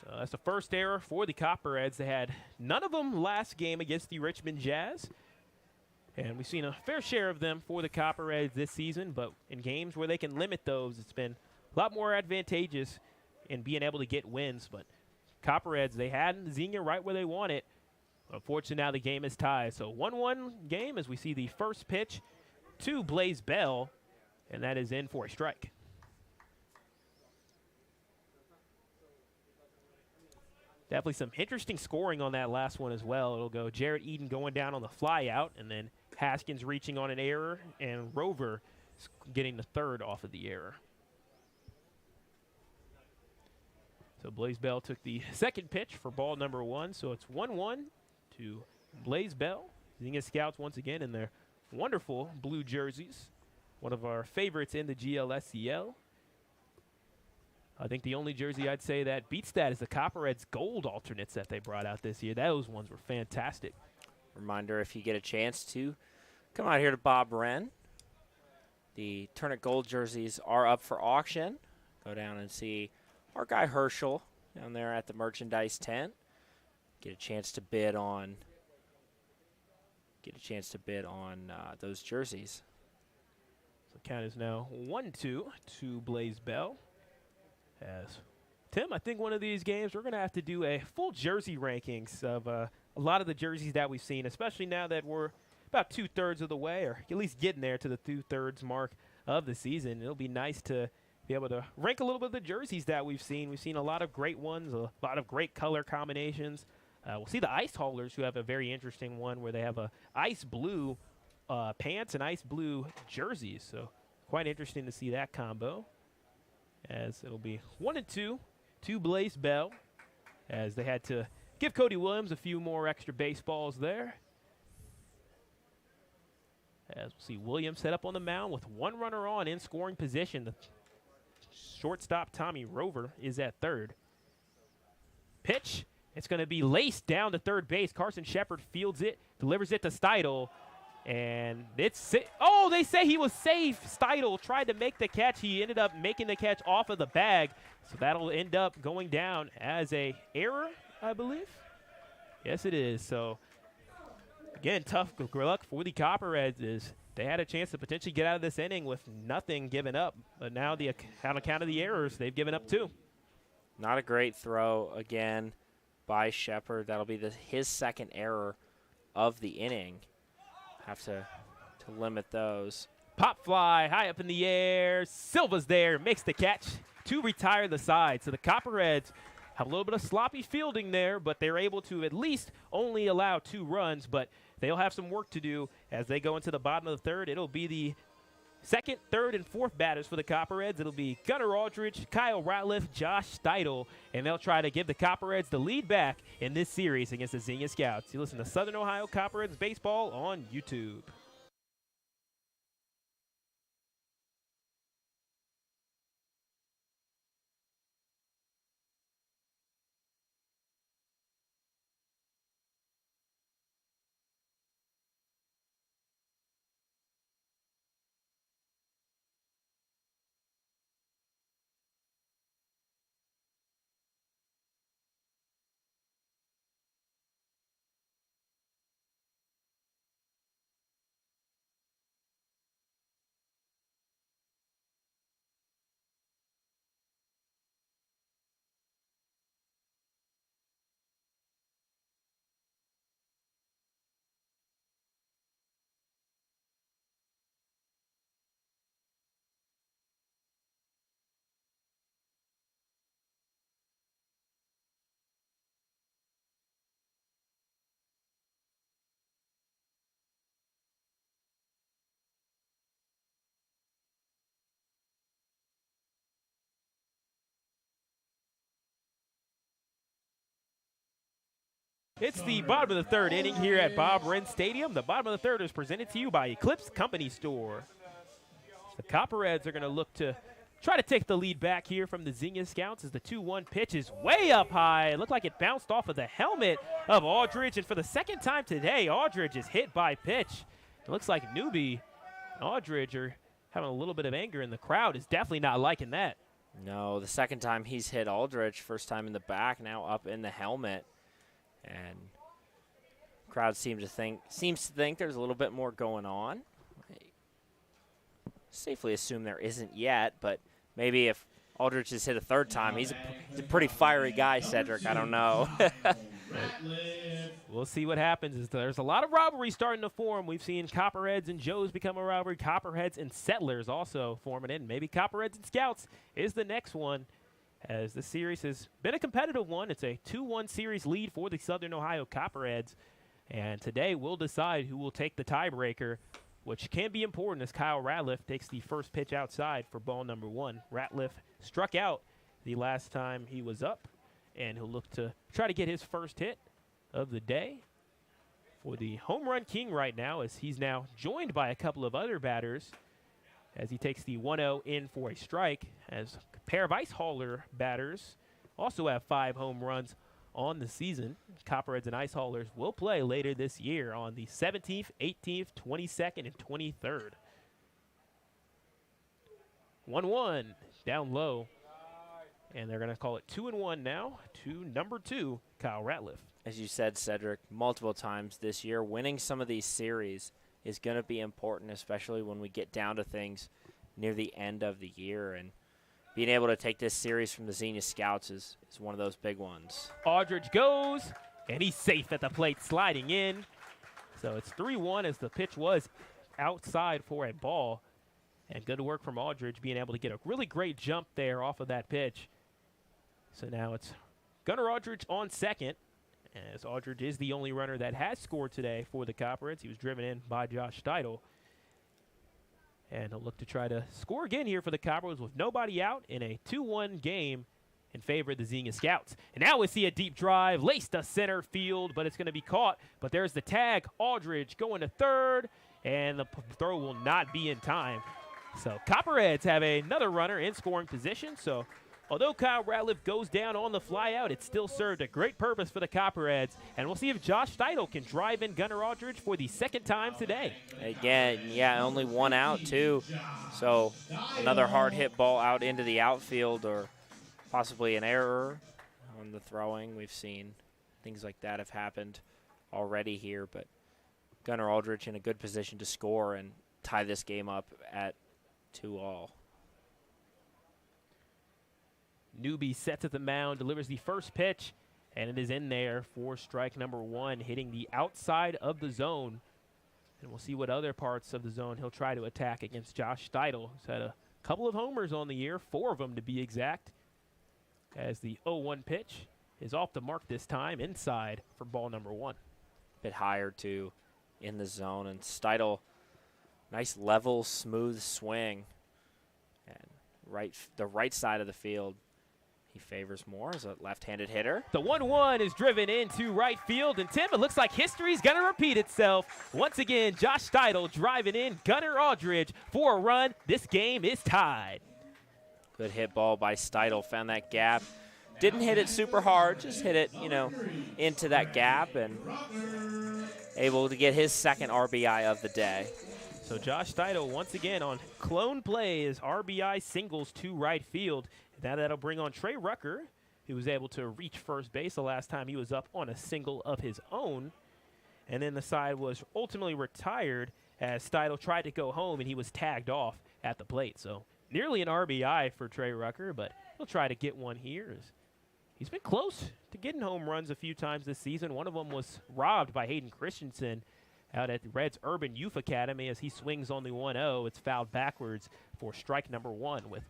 A: So that's the first error for the Copperheads. They had none of them last game against the Richmond Jazz. And we've seen a fair share of them for the Copperheads this season, but in games where they can limit those, it's been a lot more advantageous in being able to get wins. But Copperheads, they had Xenia right where they want it. Unfortunately, now the game is tied. So 1-1 game as we see the first pitch to Blaze Bell, and that is in for a strike. Definitely some interesting scoring on that last one as well. It'll go Jared Eaton going down on the fly out, and then Haskins reaching on an error, and Rover getting the third off of the error. So Blaze Bell took the second pitch for ball number 1. So it's 1-1 to Blaze Bell. Xenia Scouts once again in their wonderful blue jerseys. One of our favorites in the GLSEL. I think the only jersey I'd say that beats that is the Copperheads gold alternates that they brought out this year. Those ones were fantastic.
B: Reminder, if you get a chance to come out here to Bob Wren, the Turnip Gold jerseys are up for auction. Go down and see our guy Herschel down there at the merchandise tent. Get a chance to bid on those jerseys.
A: So the count is now 1-2 to Blaze Bell. As Tim, I think one of these games we're going to have to do a full jersey rankings of a lot of the jerseys that we've seen, especially now that we're about 2/3 of the way, or at least getting there to the 2/3 mark of the season. It'll be nice to be able to rank a little bit of the jerseys that we've seen. We've seen a lot of great ones, a lot of great color combinations. We'll see the Ice Haulers, who have a very interesting one where they have a ice blue pants and ice blue jerseys. So quite interesting to see that combo, as it'll be 1 and 2 to Blaze Bell, as they had to give Cody Williams a few more extra baseballs there. As we'll see Williams set up on the mound with one runner on in scoring position. The shortstop Tommy Rover is at third. Pitch. It's going to be laced down to third base. Carson Shepard fields it, delivers it to Steidel. And it's oh, they say he was safe. Steidel tried to make the catch. He ended up making the catch off of the bag. So that'll end up going down as a error, I believe. Yes, it is. So, again, tough luck for the Copperheads is they had a chance to potentially get out of this inning with nothing given up. But now, on account of the errors, they've given up 2.
B: Not a great throw again by Shepard. That'll be his second error of the inning. Have to limit those.
A: Pop fly high up in the air. Silva's there, makes the catch to retire the side. So the Copperheads have a little bit of sloppy fielding there, but they're able to at least only allow 2 runs. But they'll have some work to do as they go into the bottom of the third. It'll be the second, third, and fourth batters for the Copperheads. It'll be Gunnar Aldridge, Kyle Ratliff, Josh Steidel, and they'll try to give the Copperheads the lead back in this series against the Xenia Scouts. You listen to Southern Ohio Copperheads Baseball on YouTube. It's the bottom of the third inning here at Bob Wren Stadium. The bottom of the third is presented to you by Eclipse Company Store. The Copperheads are going to look to try to take the lead back here from the Xenia Scouts as the 2-1 pitch is way up high. It looked like it bounced off of the helmet of Aldridge, and for the second time today, Aldridge is hit by pitch. It looks like Newbie and Aldridge are having a little bit of anger, and the crowd is definitely not liking that.
B: No, the second time he's hit Aldridge, first time in the back, now up in the helmet. And crowd seems to think there's a little bit more going on. I safely assume there isn't yet, but maybe if Aldridge has hit a third time, he's a pretty fiery guy, Sedric. I don't know.
A: We'll see what happens. There's a lot of rivalry starting to form. We've seen Copperheads and Joes become a rivalry. Copperheads and Settlers also forming in. Maybe Copperheads and Scouts is the next one, as the series has been a competitive one. It's a 2-1 series lead for the Southern Ohio Copperheads. And today we'll decide who will take the tiebreaker, which can be important as Kyle Ratliff takes the first pitch outside for ball number 1. Ratliff struck out the last time he was up, and he'll look to try to get his first hit of the day for the home run king right now, as he's now joined by a couple of other batters as he takes the 1-0 in for a strike, as a pair of Ice Hauler batters also have 5 home runs on the season. Copperheads and Ice Haulers will play later this year on the 17th, 18th, 22nd, and 23rd. 1-1 down low, and they're going to call it 2-1 now to number 2, Kyle Ratliff.
B: As you said, Sedric, multiple times this year, winning some of these series is going to be important, especially when we get down to things near the end of the year. And being able to take this series from the Xenia Scouts is one of those big ones.
A: Aldridge goes, and he's safe at the plate, sliding in. So it's 3-1 as the pitch was outside for a ball. And good work from Aldridge being able to get a really great jump there off of that pitch. So now it's Gunnar Aldridge on second, as Aldridge is the only runner that has scored today for the Copperheads. He was driven in by Josh Steidel. And he'll look to try to score again here for the Copperheads with nobody out in a 2-1 game in favor of the Xenia Scouts. And now we see a deep drive, laced to center field, but it's going to be caught. But there's the tag. Aldridge going to third, and the throw will not be in time. So Copperheads have another runner in scoring position. So although Kyle Ratliff goes down on the flyout, it still served a great purpose for the Copperheads. And we'll see if Josh Steidel can drive in Gunnar Aldridge for the second time today.
B: Again, yeah, only one out, too. So another hard hit ball out into the outfield, or possibly an error on the throwing. We've seen things like that have happened already here, but Gunnar Aldridge in a good position to score and tie this game up at 2-all.
A: Newbie sets at the mound, delivers the first pitch, and it is in there for strike number 1, hitting the outside of the zone. And we'll see what other parts of the zone he'll try to attack against Josh Steidel, who's had a couple of homers on the year, 4 of them to be exact, as the 0-1 pitch is off the mark this time, inside for ball number 1.
B: Bit higher, too, in the zone, and Steidel, nice level, smooth swing, and the right side of the field he favors more as a left-handed hitter.
A: The 1-1 is driven into right field, and Tim, it looks like history's going to repeat itself. Once again, Josh Steidel driving in Gunnar Aldridge for a run. This game is tied.
B: Good hit ball by Steidel, found that gap. Didn't hit it super hard, just hit it, into that gap, and able to get his second RBI of the day.
A: So Josh Steidel once again on clone play is RBI singles to right field. Now that'll bring on Trey Rucker, who was able to reach first base the last time he was up on a single of his own. And then the side was ultimately retired as Steidel tried to go home and he was tagged off at the plate. So nearly an RBI for Trey Rucker, but he'll try to get one here. He's been close to getting home runs a few times this season. One of them was robbed by Hayden Christensen out at the Reds Urban Youth Academy as he swings on the 1-0. It's fouled backwards for strike number 1 with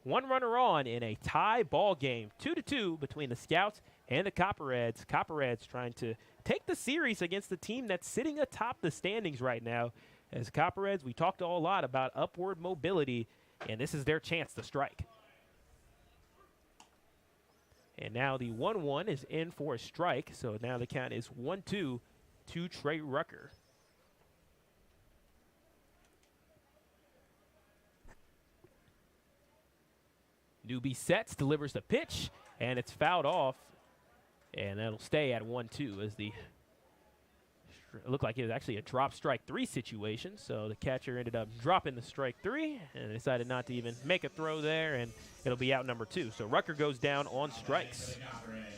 A: one runner on in a tie ball game, 2-2 between the Scouts and the Copperheads. Copperheads trying to take the series against the team that's sitting atop the standings right now. As Copperheads, we talked a lot about upward mobility, and this is their chance to strike. And now the 1-1 is in for a strike, so now the count is 1-2 to Trey Rucker. Newbie sets, delivers the pitch, and it's fouled off. And that'll stay at 1-2 as it looked like it was actually a drop strike 3 situation. So the catcher ended up dropping the strike 3 and decided not to even make a throw there, and it'll be out number 2. So Rucker goes down on strikes.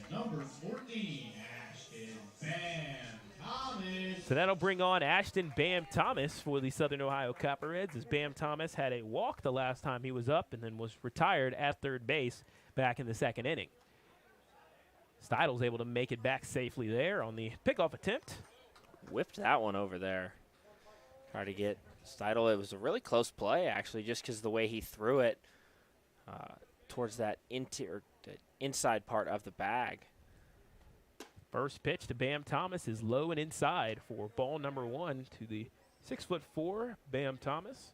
C: Number 14, Ashton Bam Thomas.
A: So that'll bring on Ashton Bam Thomas for the Southern Ohio Copperheads, as Bam Thomas had a walk the last time he was up and then was retired at third base back in the second inning. Steidel's able to make it back safely there on the pickoff attempt.
B: Whipped that one over there. Try to get Steidel. It was a really close play, actually, just because the way he threw it towards that inside part of the bag.
A: First pitch to Bam Thomas is low and inside for ball number 1 to the 6'4" Bam Thomas.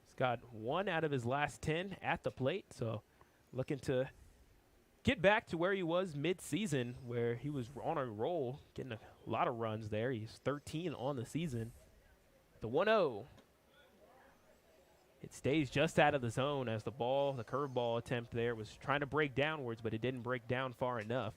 A: He's got 1 out of his last 10 at the plate, so looking to get back to where he was mid-season, where he was on a roll, getting a lot of runs there. He's 13 on the season. The 1-0. It stays just out of the zone as the curveball attempt there was trying to break downwards, but it didn't break down far enough.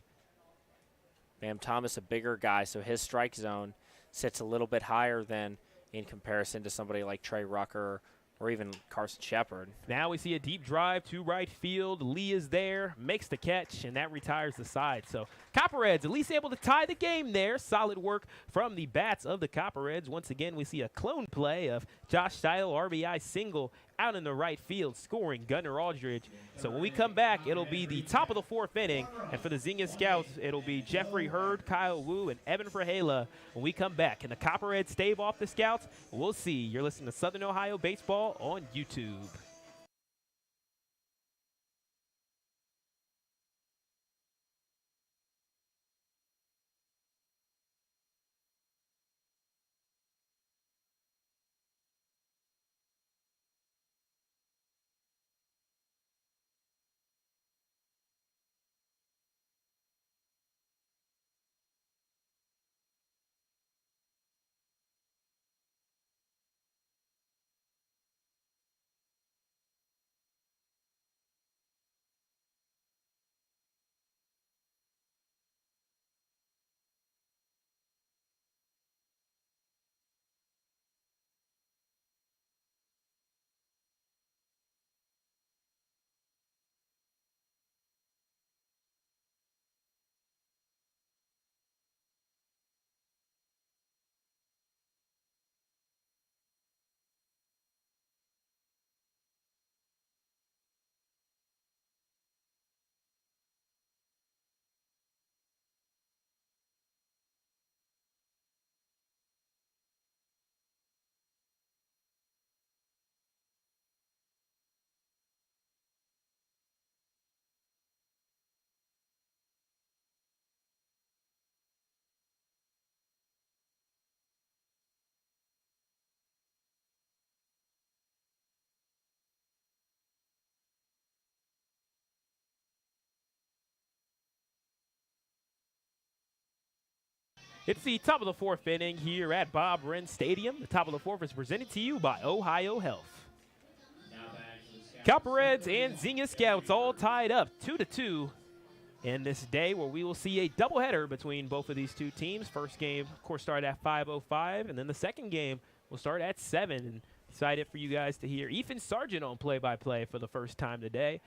B: Bam Thomas, a bigger guy, so his strike zone sits a little bit higher than in comparison to somebody like Trey Rucker or even Carson Shepard.
A: Now we see a deep drive to right field. Lee is there, makes the catch, and that retires the side. So Copperheads at least able to tie the game there. Solid work from the bats of the Copperheads. Once again, we see a clone play of Josh Steidel, RBI single out in the right field, scoring gunner Aldridge. So when we come back, it'll be the top of the 4th inning. And for the Xenia Scouts, it'll be Jeffrey Hurd, Kyle Wu, and Evan Frahela. When we come back, can the Copperheads stave off the Scouts? We'll see. You're listening to Southern Ohio Baseball on YouTube. It's the top of the 4th inning here at Bob Wren Stadium. The top of the 4th is presented to you by Ohio Health. Copperheads and Xenia Scouts all tied up 2-2 in this day where we will see a doubleheader between both of these two teams. First game, of course, started at 5:05, and then the second game will start at 7. And excited for you guys to hear Ethan Sargent on play-by-play for the first time today,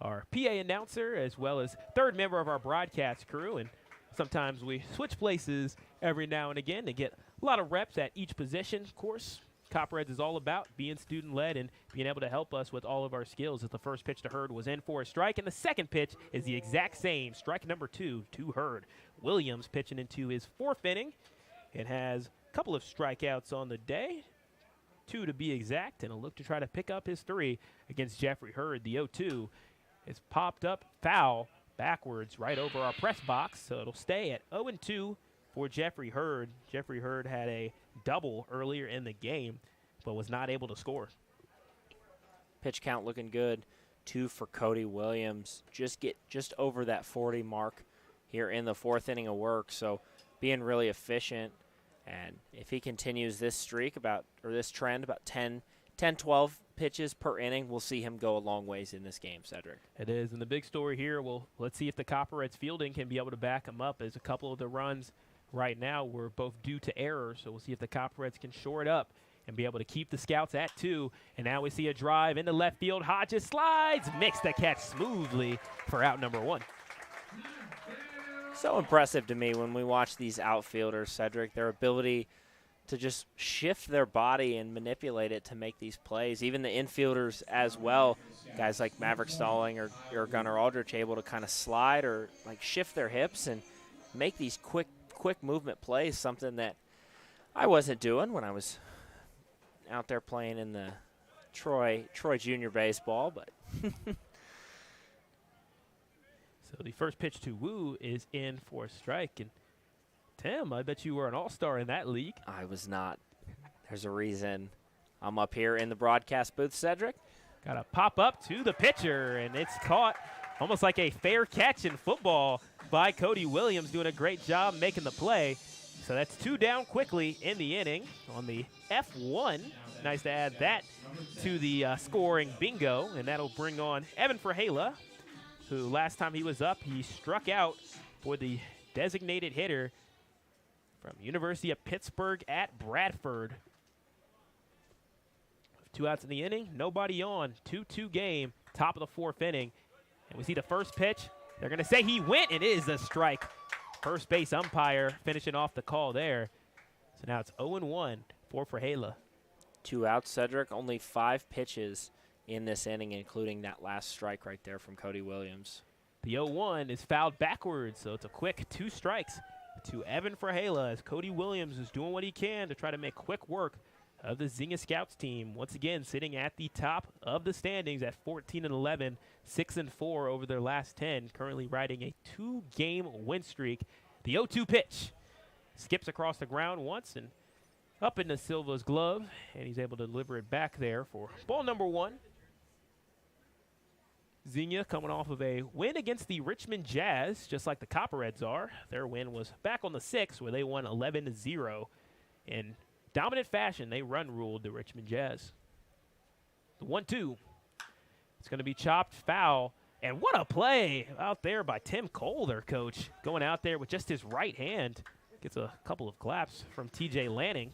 A: our PA announcer, as well as third member of our broadcast crew. And sometimes we switch places every now and again to get a lot of reps at each position. Of course, Copperheads is all about being student-led and being able to help us with all of our skills. As the first pitch to Hurd was in for a strike, and the second pitch is the exact same, strike number 2 to Hurd. Williams pitching into his 4th inning and has a couple of strikeouts on the day, 2 to be exact, and a look to try to pick up his 3 against Jeffrey Hurd. The 0-2 is popped up foul backwards right over our press box, so it'll stay at 0-2 for Jeffrey Hurd. Jeffrey Hurd had a double earlier in the game, but was not able to score.
B: Pitch count looking good. 2 for Cody Williams. Just over that 40 mark here in the 4th inning of work, so being really efficient. And if he continues this streak this trend, about 10, 12 pitches per inning, we'll see him go a long ways in this game, Sedric.
A: It is, and the big story here, well, let's see if the Copperheads fielding can be able to back him up, as a couple of the runs right now were both due to error, so we'll see if the Copperheads can shore it up and be able to keep the Scouts at 2. And now we see a drive into left field. Hodges slides, makes the catch smoothly for out number 1.
B: So impressive to me when we watch these outfielders, Sedric, their ability to just shift their body and manipulate it to make these plays. Even the infielders as well, guys like Maverick Stalling or Gunnar Aldridge, able to kind of slide or like shift their hips and make these quick movement plays, something that I wasn't doing when I was out there playing in the Troy Junior Baseball. But
A: so the first pitch to Wu is in for a strike. And Tim, I bet you were an all-star in that league.
B: I was not. There's a reason I'm up here in the broadcast booth, Sedric.
A: Got a pop up to the pitcher, and it's caught almost like a fair catch in football by Cody Williams, doing a great job making the play. So that's 2 down quickly in the inning on the F1. Nice to add that to the scoring bingo, and that'll bring on Evan Frahela, who last time he was up, he struck out for the designated hitter from University of Pittsburgh at Bradford. 2 outs in the inning, nobody on, 2-2 game, top of the 4th inning. And we see the first pitch. They're going to say he went, and it is a strike. First base umpire finishing off the call there. So now it's 0-1 for Frahela.
B: 2 outs, Sedric, only 5 pitches in this inning, including that last strike right there from Cody Williams.
A: The 0-1 is fouled backwards, so it's a quick 2 strikes to Evan Frahela as Cody Williams is doing what he can to try to make quick work of the Xenia Scouts team. Once again, sitting at the top of the standings at 14-11, 6-4 over their last 10, currently riding a 2-game win streak. The 0-2 pitch skips across the ground once and up into Silva's glove, and he's able to deliver it back there for ball number 1. Xenia coming off of a win against the Richmond Jazz, just like the Copperheads are. Their win was back on the 6th, where they won 11-0. In dominant fashion, they run-ruled the Richmond Jazz. The 1-2. It's going to be chopped foul. And what a play out there by Tim Cole, their coach, going out there with just his right hand. Gets a couple of claps from TJ Lanning.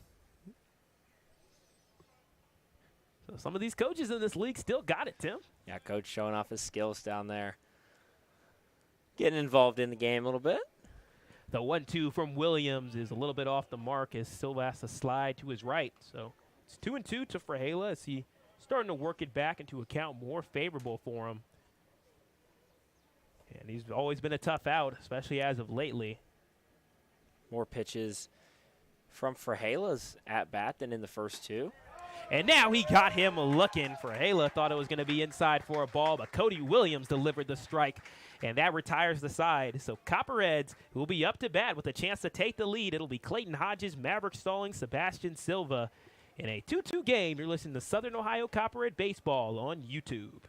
A: So some of these coaches in this league still got it, Tim.
B: Yeah, coach showing off his skills down there. Getting involved in the game a little bit.
A: The 1-2 from Williams is a little bit off the mark as Silva has to slide to his right. So it's 2-2 to Frahela as he starting to work it back into a count more favorable for him. And he's always been a tough out, especially as of lately.
B: More pitches from Frahela's at-bat than in the first 2.
A: And now he got him looking. Frahela thought it was going to be inside for a ball, but Cody Williams delivered the strike, and that retires the side. So Copperheads will be up to bat with a chance to take the lead. It'll be Clayton Hodges, Maverick Stalling, Sebastian Silva. In a 2-2 game, you're listening to Southern Ohio Copperhead Baseball on YouTube.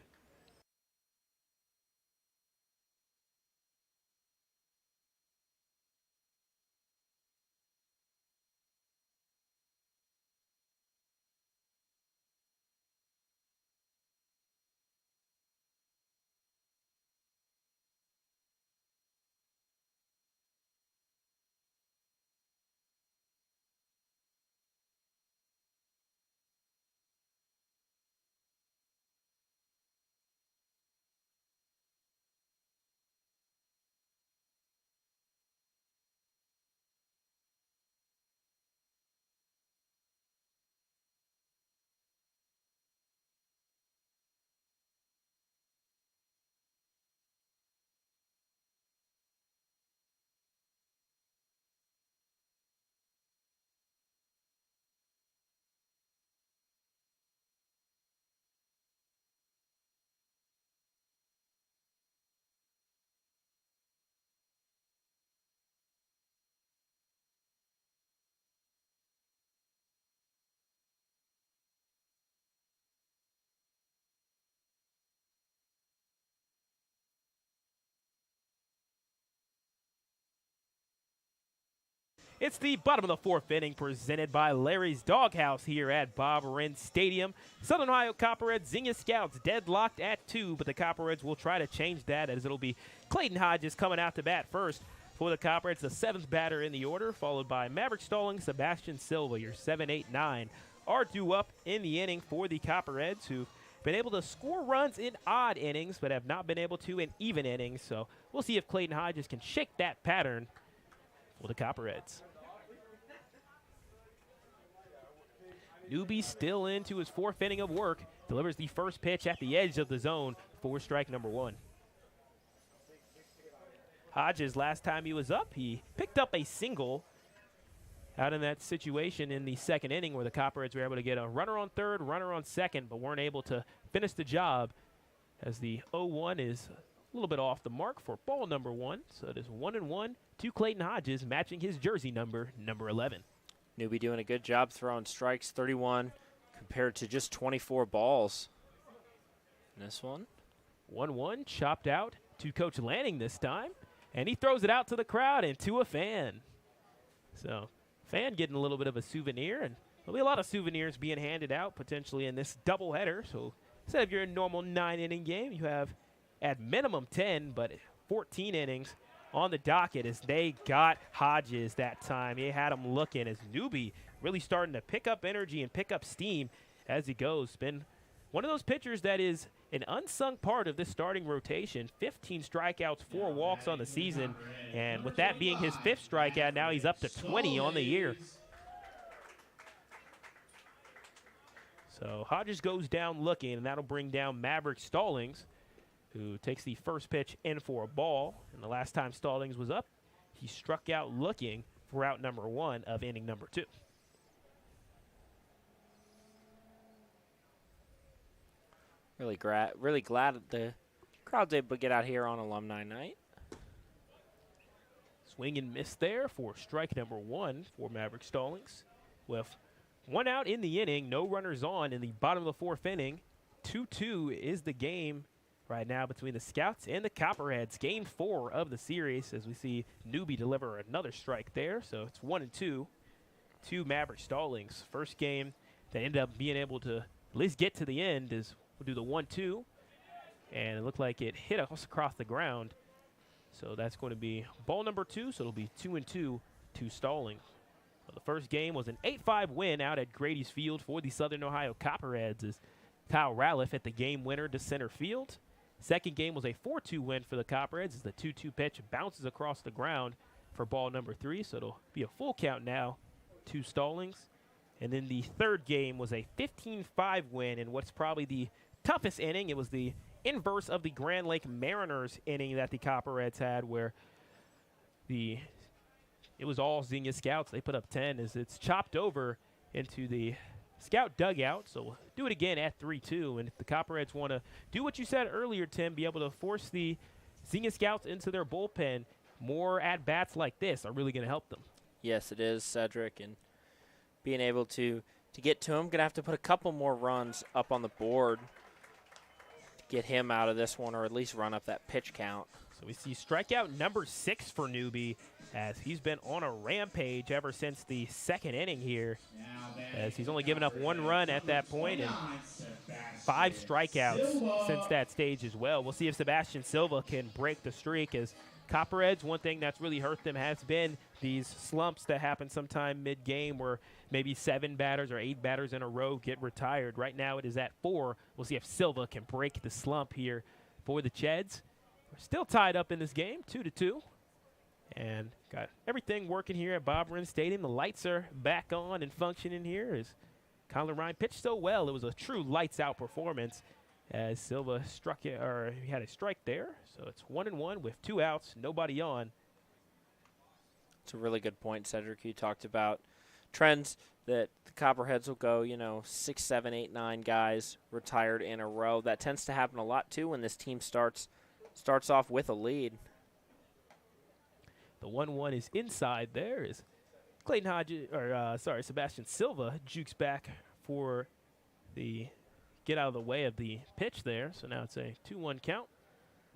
A: It's the bottom of the 4th inning presented by Larry's Doghouse here at Bob Wren Stadium. Southern Ohio Copperheads, Xenia Scouts deadlocked at 2, but the Copperheads will try to change that as it'll be Clayton Hodges coming out to bat first for the Copperheads, the 7th batter in the order, followed by Maverick Stalling, Sebastian Silva. Your 7, 8, 9 are due up in the inning for the Copperheads, who've been able to score runs in odd innings but have not been able to in even innings. So we'll see if Clayton Hodges can shake that pattern for the Copperheads. Newbie still into his 4th inning of work. Delivers the first pitch at the edge of the zone for strike number 1. Hodges, last time he was up, he picked up a single out in that situation in the 2nd inning where the Copperheads were able to get a runner on 3rd, runner on 2nd, but weren't able to finish the job as the 0-1 is a little bit off the mark for ball number 1. So it is 1-1 to Clayton Hodges, matching his jersey number 11.
B: Newbie doing a good job throwing strikes, 31 compared to just 24 balls. And this one.
A: 1-1 chopped out to Coach Lanning this time. And he throws it out to the crowd and to a fan. So fan getting a little bit of a souvenir. And there'll be a lot of souvenirs being handed out potentially in this doubleheader. So instead of your normal 9-inning game, you have at minimum 10, but 14 innings on the docket as they got Hodges that time. He had him looking as Newbie really starting to pick up energy and pick up steam as he goes. Been one of those pitchers that is an unsung part of this starting rotation. 15 strikeouts, 4 walks on the season. And with that being his 5th strikeout, now he's up to 20 on the year. So Hodges goes down looking, and that'll bring down Maverick Stallings, who takes the first pitch in for a ball. And the last time Stallings was up, he struck out looking for out number 1 of inning number 2.
B: Really glad that the crowd's able to get out here on alumni night.
A: Swing and miss there for strike number 1 for Maverick Stallings. With 1 out in the inning, no runners on in the bottom of the 4th inning. 2-2 is the game right now between the Scouts and the Copperheads. Game 4 of the series as we see Newbie deliver another strike there. So it's 1-2 to Maverick Stallings. First game that ended up being able to at least get to the end is we'll do the 1-2. And it looked like it hit us across the ground. So that's going to be ball number 2. So it'll be 2-2 to Stallings. Well, the first game was an 8-5 win out at Grady's Field for the Southern Ohio Copperheads as Kyle Ratliff hit the game winner to center field. Second game was a 4-2 win for the Copperheads as the 2-2 pitch bounces across the ground for ball number 3. So it'll be a full count now to Stallings. And then the third game was a 15-5 win in what's probably the toughest inning. It was the inverse of the Grand Lake Mariners inning that the Copperheads had, where it was all Xenia Scouts. They put up 10 as it's chopped over into the Scout dugout. So we'll do it again at 3-2. And if the Copperheads want to do what you said earlier, Tim, be able to force the Xenia Scouts into their bullpen, more at-bats like this are really going to help them.
B: Yes, it is, Sedric. And being able to get to him, going to have to put a couple more runs up on the board to get him out of this one, or at least run up that pitch count.
A: So we see strikeout number 6 for Newbie as he's been on a rampage ever since the second inning here, as he's only given up 1 run at that point and 5 strikeouts since that stage as well. We'll see if Sebastian Silva can break the streak, as Copperheads, one thing that's really hurt them has been these slumps that happen sometime mid-game where maybe 7 batters or 8 batters in a row get retired. Right now it is at 4. We'll see if Silva can break the slump here for the Cheads. We're still tied up in this game, 2-2. And got everything working here at Bob Wren Stadium. The lights are back on and functioning here as Colin Ryan pitched so well. It was a true lights-out performance as Silva struck it, or he had a strike there. So it's 1-1 with 2 outs, nobody on.
B: It's a really good point, Cedric. You talked about trends that the Copperheads will go, 6, 7, 8, 9 guys retired in a row. That tends to happen a lot, too, when this team starts off with a lead.
A: The 1-1 is inside there as Clayton Hodges, Sebastian Silva jukes back for the get out of the way of the pitch there. So now it's a 2-1 count.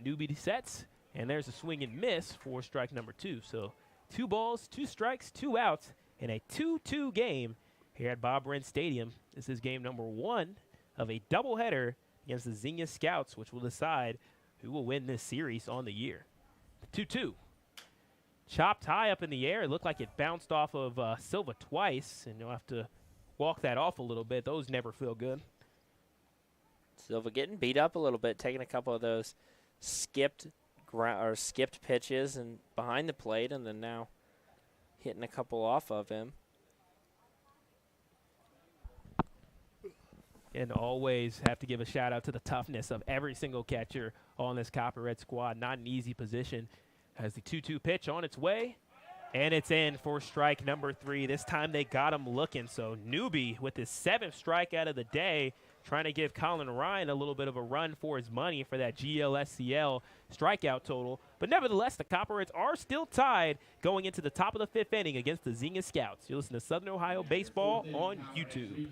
A: Newbie sets, and there's a swing and miss for strike number 2. So 2 balls, 2 strikes, 2 outs in a 2-2 game here at Bob Wren Stadium. This is game number 1 of a doubleheader against the Xenia Scouts, which will decide who will win this series on the year. 2-2. Chopped high up in the air. It looked like it bounced off of Silva twice, and you'll have to walk that off a little bit. Those never feel good.
B: Silva getting beat up a little bit, taking a couple of those skipped pitches and behind the plate, and then now hitting a couple off of him.
A: And always have to give a shout out to the toughness of every single catcher on this Copperhead squad. Not an easy position. Has the 2-2 pitch on its way, and it's in for strike number 3. This time they got him looking. So Newbie with his 7th strikeout of the day, trying to give Colin Ryan a little bit of a run for his money for that GLSCL strikeout total. But nevertheless, the Copperheads are still tied going into the top of the 5th inning against the Xenia Scouts. You listen to Southern Ohio Baseball on YouTube.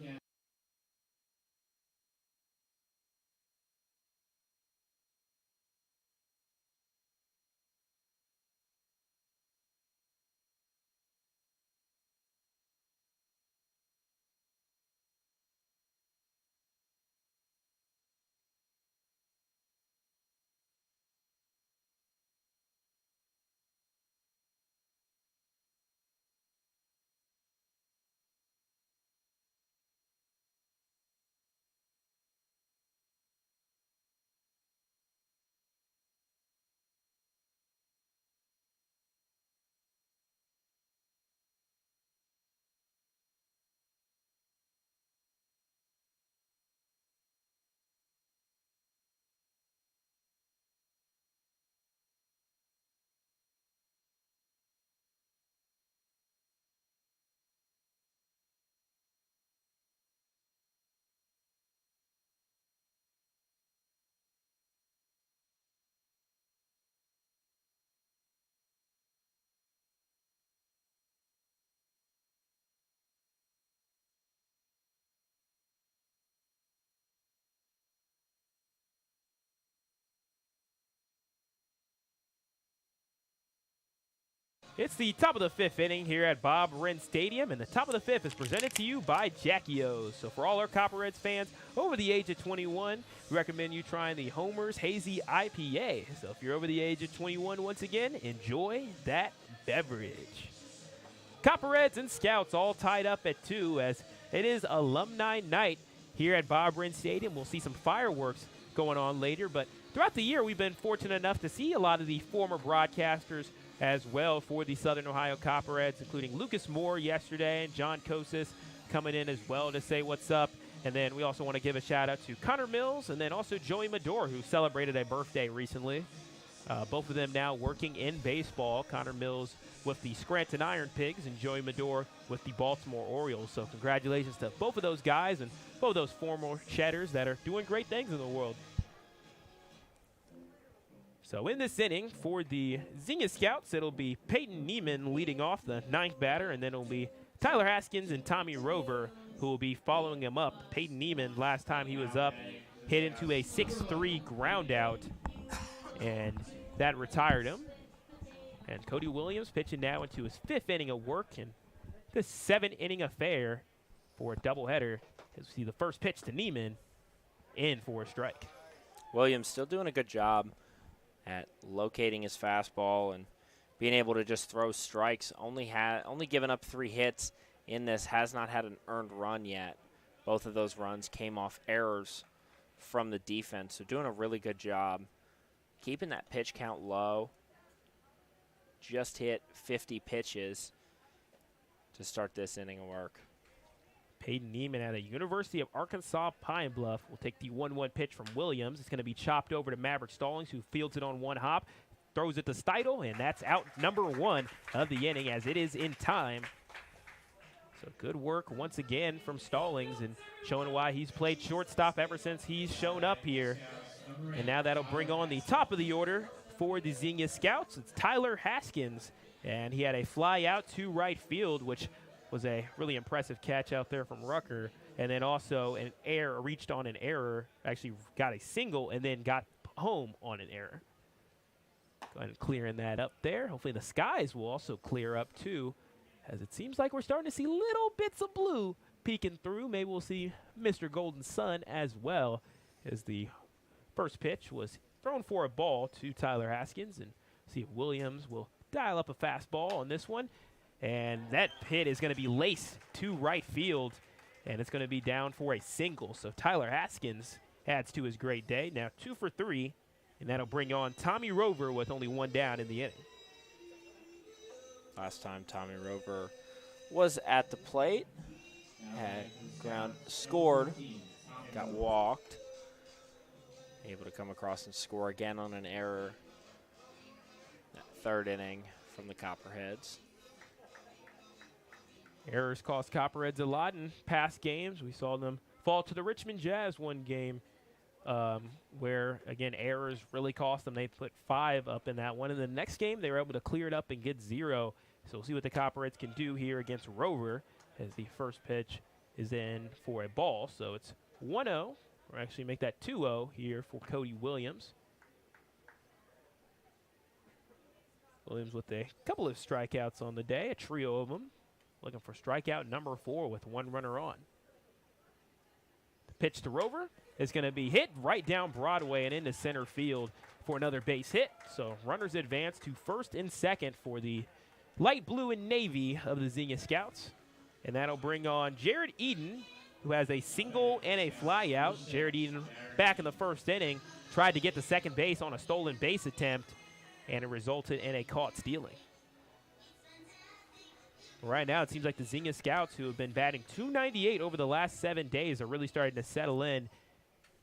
A: It's the top of the 5th inning here at Bob Wren Stadium, and the top of the 5th is presented to you by Jackie O's. So for all our Copperheads fans over the age of 21, we recommend you trying the Homer's Hazy IPA. So if you're over the age of 21, once again, enjoy that beverage. Copperheads and Scouts all tied up at 2 as it is alumni night here at Bob Wren Stadium. We'll see some fireworks going on later, but throughout the year we've been fortunate enough to see a lot of the former broadcasters as well for the Southern Ohio Copperheads, including Lucas Moore yesterday and John Kosis coming in as well to say what's up. And then we also want to give a shout out to Connor Mills and then also Joey Medore, who celebrated a birthday recently. Both of them now working in baseball. Connor Mills with the Scranton Iron Pigs and Joey Medore with the Baltimore Orioles. So congratulations to both of those guys and both of those former Cheddars that are doing great things in the world. So in this inning for the Xenia Scouts, it'll be Peyton Neiman leading off, the 9th batter, and then it'll be Tyler Haskins and Tommy Rover who will be following him up. Peyton Neiman, last time he was up, hit into a 6-3 ground out, and that retired him. And Cody Williams pitching now into his 5th inning of work, and this 7-inning affair for a doubleheader as we see the first pitch to Neiman in for a strike.
B: Williams still doing a good job at locating his fastball and being able to just throw strikes. Only given up 3 hits in this, has not had an earned run yet. Both of those runs came off errors from the defense, so doing a really good job keeping that pitch count low. Just hit 50 pitches to start this inning of work.
A: Peyton Neiman at the University of Arkansas Pine Bluff will take the 1-1 pitch from Williams. It's going to be chopped over to Maverick Stallings, who fields it on one hop, throws it to Steidel, and that's out number 1 of the inning as it is in time. So good work once again from Stallings and showing why he's played shortstop ever since he's shown up here. And now that'll bring on the top of the order for the Xenia Scouts. It's Tyler Haskins, and he had a fly out to right field, which was a really impressive catch out there from Rucker. And then also an error, reached on an error, actually got a single and then got home on an error. Go ahead and clearing that up there. Hopefully the skies will also clear up too, as it seems like we're starting to see little bits of blue peeking through. Maybe we'll see Mr. Golden Sun as well, as the first pitch was thrown for a ball to Tyler Haskins, and see if Williams will dial up a fastball on this one. And that hit is going to be laced to right field, and it's going to be down for a single. So Tyler Haskins adds to his great day. Now 2 for 3, and that'll bring on Tommy Rover with only 1 down in the inning.
B: Last time Tommy Rover was at the plate, had ground scored, got walked, able to come across and score again on an error. That 3rd inning from the Copperheads.
A: Errors cost Copperheads a lot in past games. We saw them fall to the Richmond Jazz one game where, again, errors really cost them. They put 5 up in that one. In the next game, they were able to clear it up and get 0. So we'll see what the Copperheads can do here against Rover, as the first pitch is in for a ball. So it's 1-0. We'll actually make that 2-0 here for Cody Williams. Williams with a couple of strikeouts on the day, a trio of them. Looking for strikeout number 4 with 1 runner on. The pitch to Rover is going to be hit right down Broadway and into center field for another base hit. So runners advance to 1st and 2nd for the light blue and navy of the Xenia Scouts. And that'll bring on Jared Eaton, who has a single and a fly out. Jared Eaton back in the 1st inning tried to get to second base on a stolen base attempt, and it resulted in a caught stealing. Right now, it seems like the Xenia Scouts, who have been batting .298 over the last 7 days, are really starting to settle in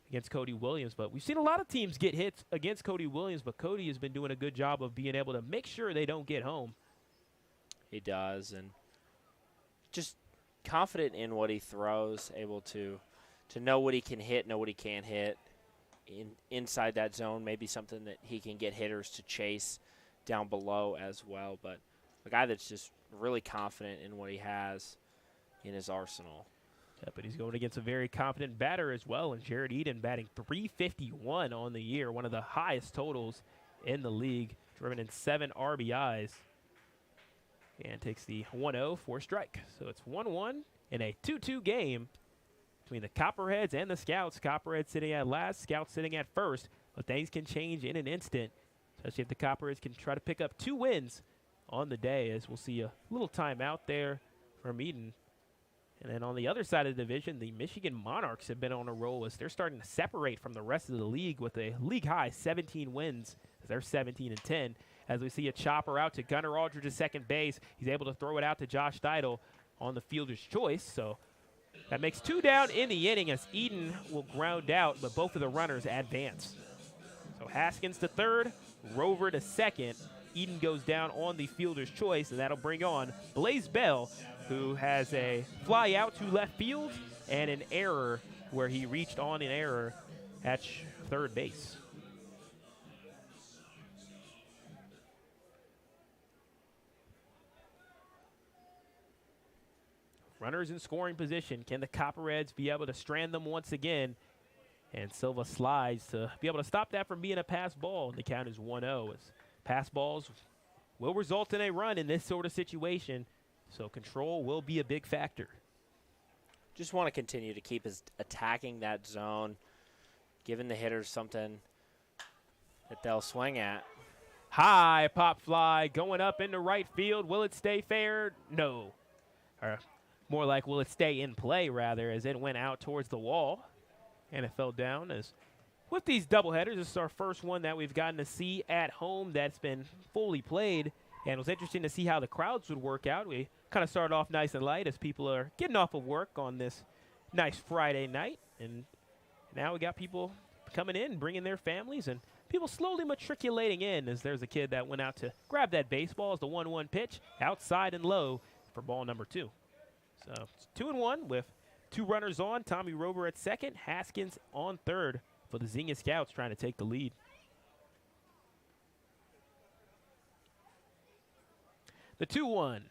A: against Cody Williams. But we've seen a lot of teams get hits against Cody Williams, but Cody has been doing a good job of being able to make sure they don't get home.
B: He does, and just confident in what he throws, able to know what he can hit, know what he can't hit. Inside that zone, maybe something that he can get hitters to chase down below as well. But a guy that's just really confident in what he has in his arsenal.
A: Yeah, but he's going against a very confident batter as well, and Jared Eaton batting .351 on the year, one of the highest totals in the league, driven in 7 RBIs. and takes the 1-0 for a strike. So it's 1-1 in a 2-2 game between the Copperheads and the Scouts. Copperheads sitting at last, Scouts sitting at first, but things can change in an instant, especially if the Copperheads can try to pick up 2 wins on the day, as we'll see a little timeout there from Eaton. And then on the other side of the division, the Michigan Monarchs have been on a roll as they're starting to separate from the rest of the league with a league-high 17 wins. They're 17-10. As we see a chopper out to Gunnar Aldridge at second base, he's able to throw it out to Josh Steidel on the fielder's choice. So that makes 2 down in the inning as Eaton will ground out, but both of the runners advance. So Haskins to third, Rover to second. Eaton goes down on the fielder's choice, and that'll bring on Blaze Bell, who has a fly out to left field and an error where he reached on an error at third base. Runners in scoring position. Can the Copperheads be able to strand them once again? And Silva slides to be able to stop that from being a pass ball. And the count is 1-0. As pass balls will result in a run in this sort of situation. So control will be a big factor.
B: Just want to continue to keep us attacking that zone, giving the hitters something that they'll swing at.
A: High pop fly going up into right field. Will it stay fair? No. Or more like, will it stay in play, rather, as it went out towards the wall. And it fell down. As with these doubleheaders, this is our first one that we've gotten to see at home that's been fully played. And it was interesting to see how the crowds would work out. We kind of started off nice and light as people are getting off of work on this nice Friday night. And now we got people coming in, bringing their families, and people slowly matriculating in as there's a kid that went out to grab that baseball as the 1-1 pitch, outside and low for ball number 2. So it's 2-1 with 2 runners on. Tommy Rover at second, Haskins on third for the Xenia Scouts trying to take the lead. The 2-1.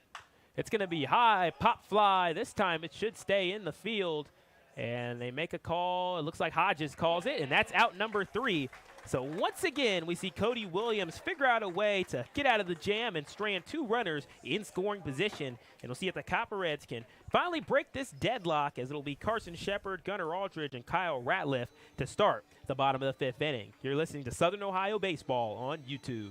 A: It's going to be high, pop fly. This time it should stay in the field. And they make a call. It looks like Hodges calls it, and that's out number 3. So once again, we see Cody Williams figure out a way to get out of the jam and strand 2 runners in scoring position. And we'll see if the Copperheads can finally break this deadlock, as it'll be Carson Shepard, Gunnar Aldridge, and Kyle Ratliff to start the bottom of the 5th inning. You're listening to Southern Ohio Baseball on YouTube.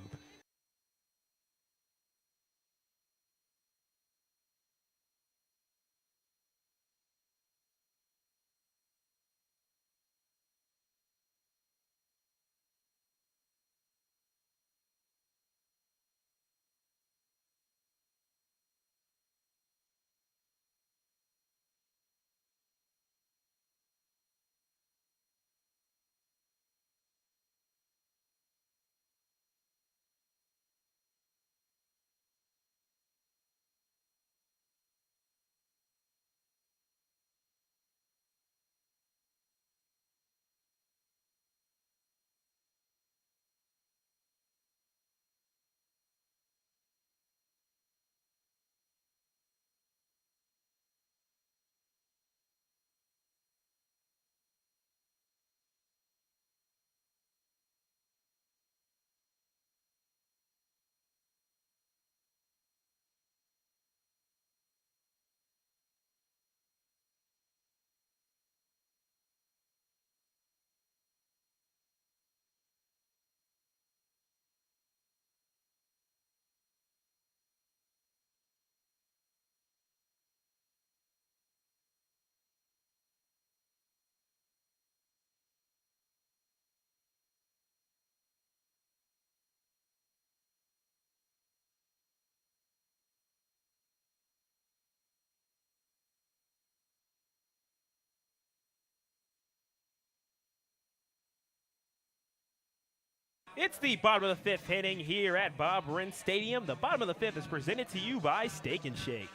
A: It's the bottom of the 5th inning here at Bob Wren Stadium. The bottom of the 5th is presented to you by Steak and Shake.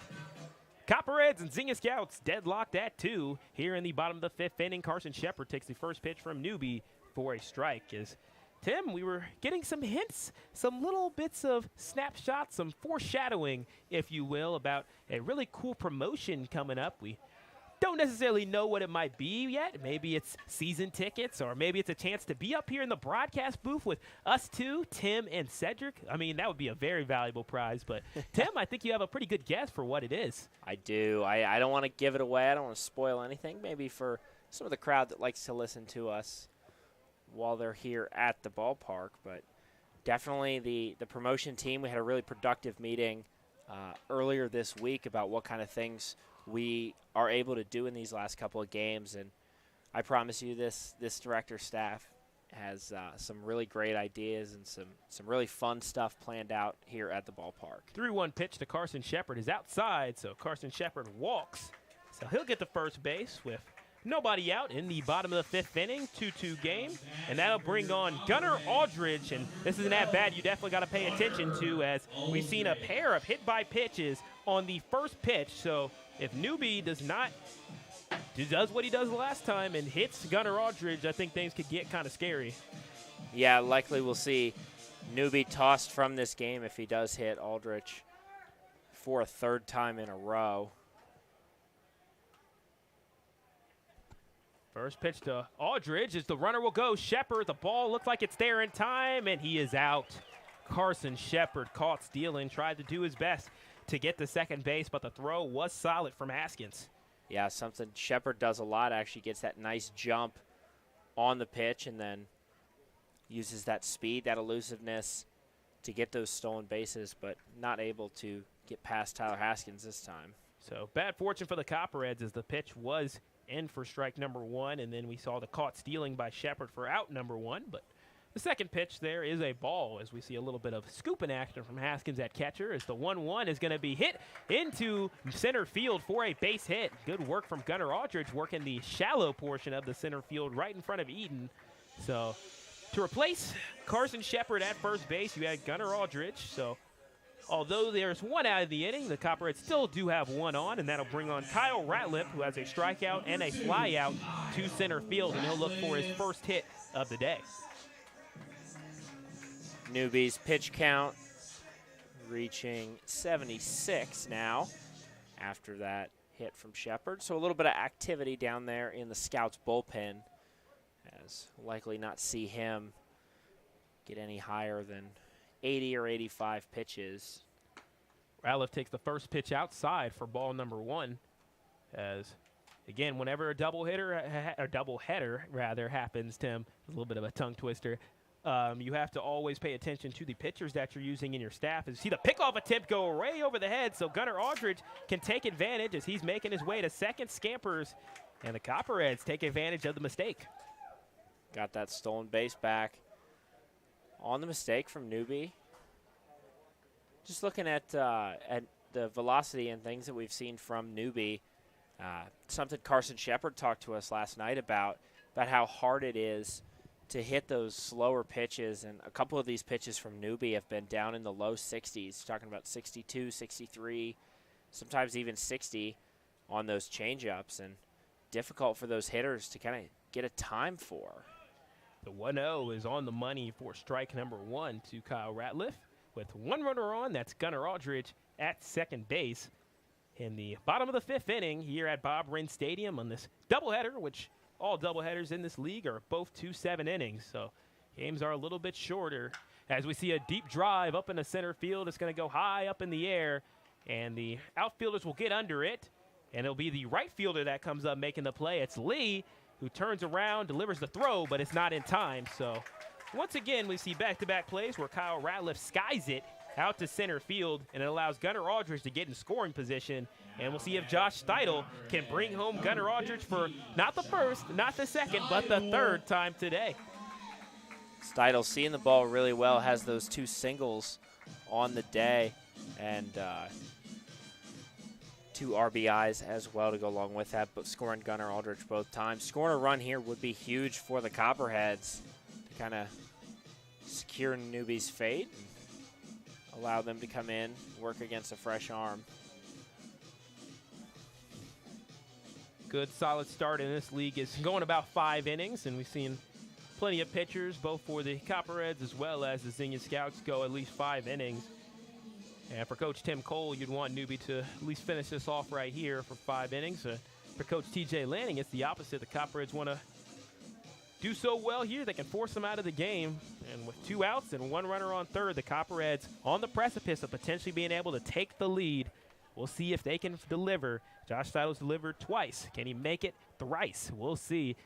A: Copperheads and Xenia Scouts deadlocked at 2. Here in the bottom of the 5th inning, Carson Shepard takes the first pitch from newbie for a strike. As Tim, we were getting some hints, some little bits of snapshots, some foreshadowing, if you will, about a really cool promotion coming up. We don't necessarily know what it might be yet. Maybe it's season tickets, or maybe it's a chance to be up here in the broadcast booth with us two, Tim and Sedric. I mean, that would be a very valuable prize. But, Tim, I think you have a pretty good guess for what it is.
B: I do. I don't want to give it away. I don't want to spoil anything. Maybe for some of the crowd that likes to listen to us while they're here at the ballpark. But definitely the promotion team, we had a really productive meeting earlier this week about what kind of things we are able to do in these last couple of games, and I promise you this director staff has some really great ideas and some really fun stuff planned out here at the ballpark.
A: 3-1 pitch to Carson Shepard is outside, so Carson Shepard walks. So he'll get the first base with nobody out in the bottom of the 5th inning, 2-2 game, and that'll bring on Gunnar Aldridge, and this isn't that bad. You definitely got to pay attention to, as we've seen a pair of hit-by pitches on the first pitch. So if Newbie does what he does last time and hits Gunnar Aldridge, I think things could get kind of scary.
B: Yeah, likely we'll see Newbie tossed from this game if he does hit Aldridge for a 3rd time in a row.
A: First pitch to Aldridge as the runner will go. Shepard, the ball looks like it's there in time, and he is out. Carson Shepard caught stealing, tried to do his best to get to second base, but the throw was solid from Haskins.
B: Yeah, something Shepard does a lot, actually gets that nice jump on the pitch and then uses that speed, that elusiveness to get those stolen bases, but not able to get past Tyler Haskins this time.
A: So bad fortune for the Copperheads as the pitch was in for strike number 1, and then we saw the caught stealing by Shepard for out number 1. But the second pitch there is a ball, as we see a little bit of scooping action from Haskins at catcher, as the 1-1 is going to be hit into center field for a base hit. Good work from Gunnar Aldridge, working the shallow portion of the center field right in front of Eaton. So to replace Carson Shepard at first base, you had Gunnar Aldridge. So although there's 1 out of the inning, the Copperheads still do have 1 on, and that'll bring on Kyle Ratliff, who has a strikeout and a flyout to center field, and he'll look for his first hit of the day.
B: Newbie's pitch count reaching 76 now after that hit from Shepard. So a little bit of activity down there in the Scouts bullpen, as likely not see him get any higher than 80 or 85 pitches.
A: Ratliff takes the first pitch outside for ball number 1, as again, whenever a doubleheader happens, Tim, a little bit of a tongue twister, you have to always pay attention to the pitchers that you're using in your staff. As you see the pickoff attempt go way over the head, so Gunnar Aldridge can take advantage as he's making his way to second. Scampers, and the Copperheads take advantage of the mistake.
B: Got that stolen base back on the mistake from Newbie. Just looking at the velocity and things that we've seen from Newbie, something Carson Shepard talked to us last night about how hard it is to hit those slower pitches, and a couple of these pitches from Newbie have been down in the low 60s, talking about 62, 63, sometimes even 60 on those changeups, and difficult for those hitters to kind of get a time for.
A: The 1-0 is on the money for strike number 1 to Kyle Ratliff. With 1 runner on, that's Gunnar Aldridge at second base. In the bottom of the 5th inning here at Bob Wren Stadium on this doubleheader, which all doubleheaders in this league are both 2-7 innings, so games are a little bit shorter. As we see a deep drive up in the center field, it's going to go high up in the air, and the outfielders will get under it, and it'll be the right fielder that comes up making the play. It's Lee, who turns around, delivers the throw, but it's not in time. So once again, we see back-to-back plays where Kyle Ratliff skies it out to center field, and it allows Gunnar Aldridge to get in scoring position. And we'll see if Josh Steidel can bring home Gunnar Aldridge for not the first, not the second, but the 3rd time today.
B: Steidel seeing the ball really well, has those 2 singles on the day, and 2 RBIs as well to go along with that, but scoring Gunnar Aldridge both times. Scoring a run here would be huge for the Copperheads to kind of secure Newbie's fate and allow them to come in, work against a fresh arm.
A: Good solid start in this league is going about 5 innings, and we've seen plenty of pitchers, both for the Copperheads as well as the Xenia Scouts, go at least 5 innings. And for Coach Tim Cole, you'd want Newbie to at least finish this off right here for 5 innings. for Coach TJ Lanning, it's the opposite. The Copperheads want to do so well here, they can force them out of the game. And with 2 outs and 1 runner on third, the Copperheads on the precipice of potentially being able to take the lead. We'll see if they can deliver. Josh Steidel's delivered twice. Can he make it thrice? We'll see.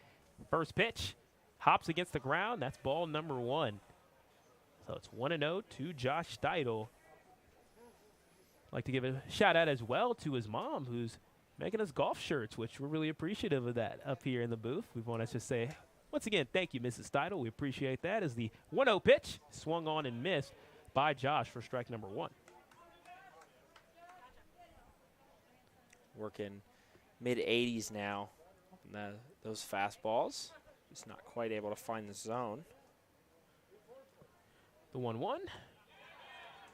A: First pitch, hops against the ground. That's ball number 1. So it's 1-0 to Josh Steidel. I'd like to give a shout out as well to his mom, who's making us golf shirts, which we're really appreciative of that up here in the booth. We want to just say, once again, thank you, Mrs. Steidel. We appreciate that. As the 1-0 pitch swung on and missed by Josh for strike number 1.
B: Working mid-80s now. Those fastballs. He's not quite able to find the zone.
A: The 1-1.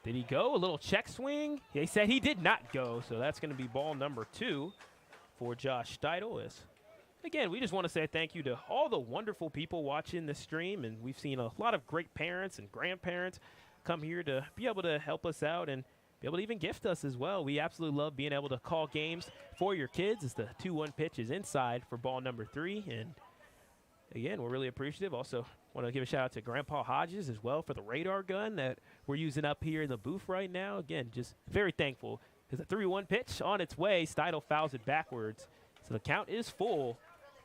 A: Did he go? A little check swing. He said he did not go, so that's going to be ball number 2 for Josh Steidel. Again, we just want to say thank you to all the wonderful people watching this stream, and we've seen a lot of great parents and grandparents come here to be able to help us out and be able to even gift us as well. We absolutely love being able to call games for your kids as the 2-1 pitch is inside for ball number 3. And again, we're really appreciative. Also want to give a shout out to Grandpa Hodges as well for the radar gun that we're using up here in the booth right now. Again, just very thankful. There's a 3-1 pitch on its way. Steidel fouls it backwards. So the count is full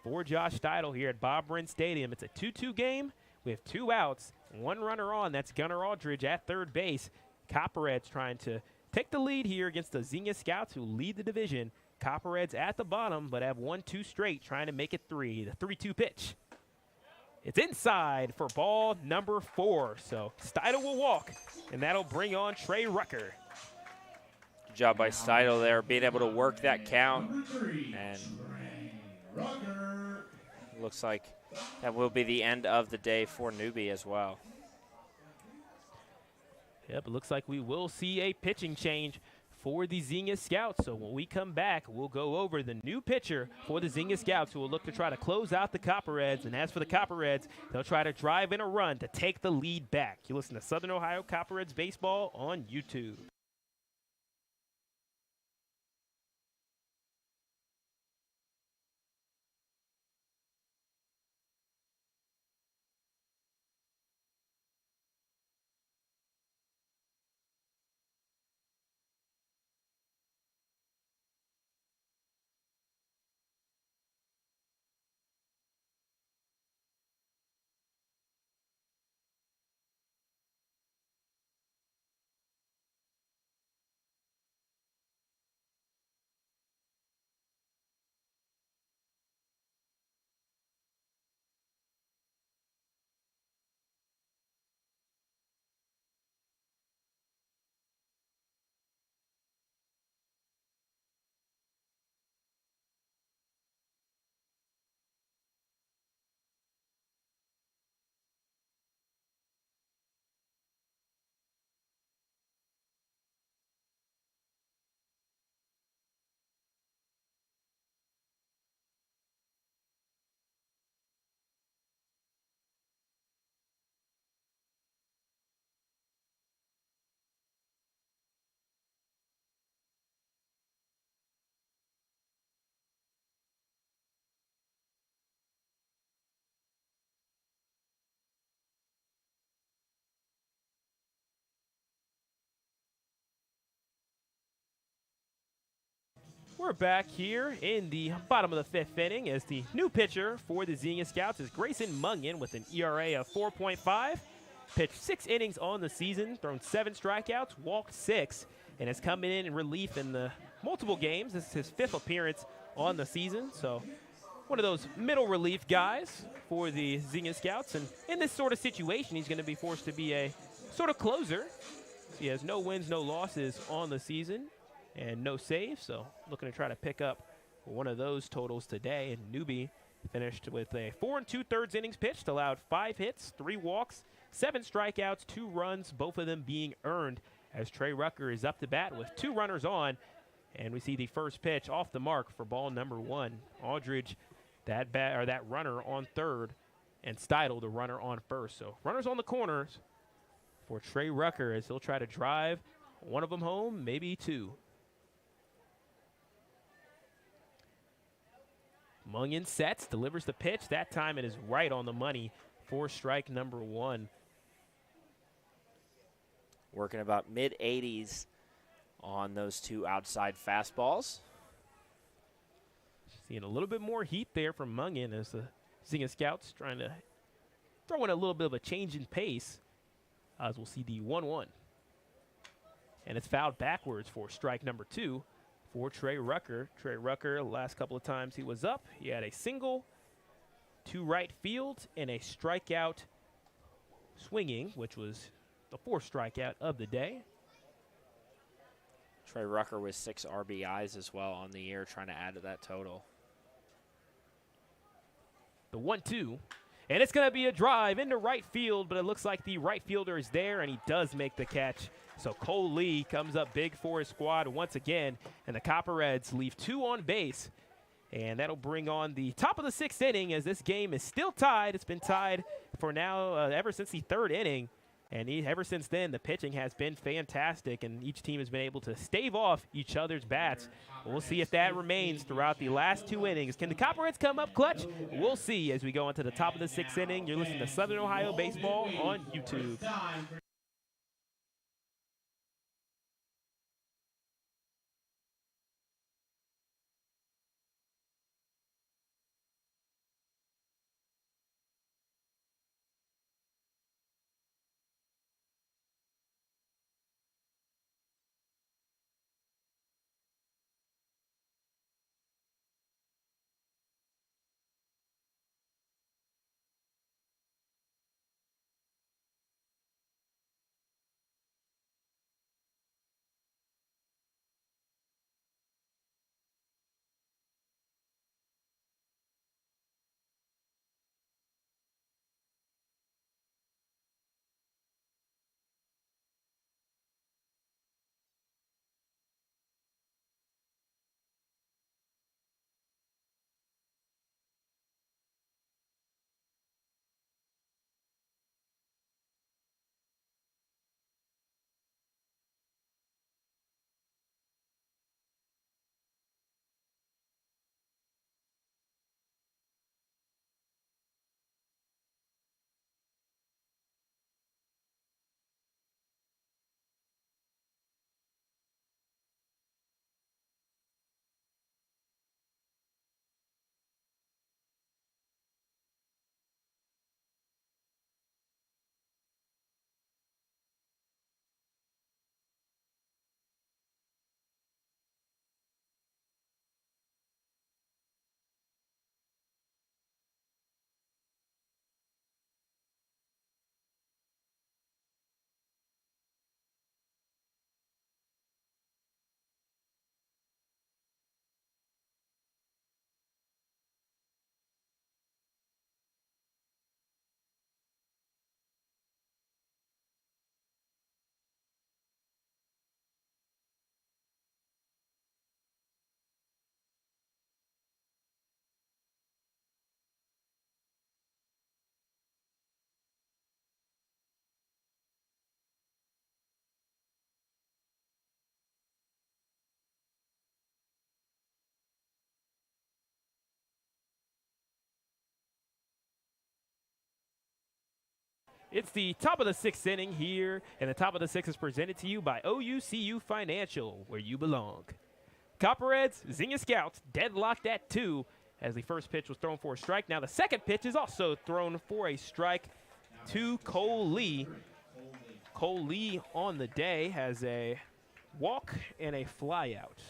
A: for Josh Steidel here at Bob Wren Stadium. It's a 2-2 game. We have 2 outs, 1 runner on. That's Gunnar Aldridge at third base. Copperheads trying to take the lead here against the Xenia Scouts, who lead the division. Copperheads at the bottom, but have 1-2 straight, trying to make it 3. The 3-2 pitch. It's inside for ball number 4. So Steidel will walk, and that'll bring on Trey Rucker.
B: Good job by Steidel there, being able to work that count. And looks like that will be the end of the day for Newbie as well.
A: Yep, it looks like we will see a pitching change for the Xenia Scouts. So when we come back, we'll go over the new pitcher for the Xenia Scouts, who will look to try to close out the Copperheads. And as for the Copperheads, they'll try to drive in a run to take the lead back. You listen to Southern Ohio Copperheads Baseball on YouTube. We're back here in the bottom of the 5th inning as the new pitcher for the Xenia Scouts is Grayson Mungen with an ERA of 4.5. Pitched 6 innings on the season, thrown 7 strikeouts, walked 6, and has come in relief in the multiple games. This is his 5th appearance on the season, so one of those middle relief guys for the Xenia Scouts. And in this sort of situation, he's going to be forced to be a sort of closer. He has no wins, no losses on the season, and no saves, so looking to try to pick up one of those totals today. And Newbie finished with a 4 2/3 innings pitched, allowed 5 hits, 3 walks, 7 strikeouts, 2 runs, both of them being earned, as Trey Rucker is up to bat with 2 runners on. And we see the first pitch off the mark for ball number 1. Aldridge, that runner on third, and Steidel, the runner on first. So runners on the corners for Trey Rucker as he'll try to drive one of them home, maybe 2. Mungen sets, delivers the pitch. That time it is right on the money for strike number 1.
B: Working about mid-80s on those 2 outside fastballs.
A: Seeing a little bit more heat there from Mungen as the Xenia Scouts trying to throw in a little bit of a change in pace, as we'll see the 1-1. And it's fouled backwards for strike number 2 for Trey Rucker. Trey Rucker, the last couple of times he was up, he had a single to right field and a strikeout swinging, which was the 4th strikeout of the day.
B: Trey Rucker with 6 RBIs as well on the year, trying to add to that total.
A: The 1-2. And it's going to be a drive into right field, but it looks like the right fielder is there, and he does make the catch. So Cole Lee comes up big for his squad once again, and the Copperheads leave 2 on base. And that'll bring on the top of the 6th inning as this game is still tied. It's been tied for now ever since the 3rd inning. And ever since then, the pitching has been fantastic, and each team has been able to stave off each other's bats. We'll see if that remains throughout the last 2 innings. Can the Copperheads come up clutch? We'll see as we go into the top of the 6th inning. You're listening to Southern Ohio Baseball on YouTube. It's the top of the 6th inning here, and the top of the 6th is presented to you by OUCU Financial, where you belong. Copperheads, Xenia Scouts, deadlocked at 2 as the first pitch was thrown for a strike. Now the second pitch is also thrown for a strike to Cole Lee. Cole Lee on the day has a walk and a flyout.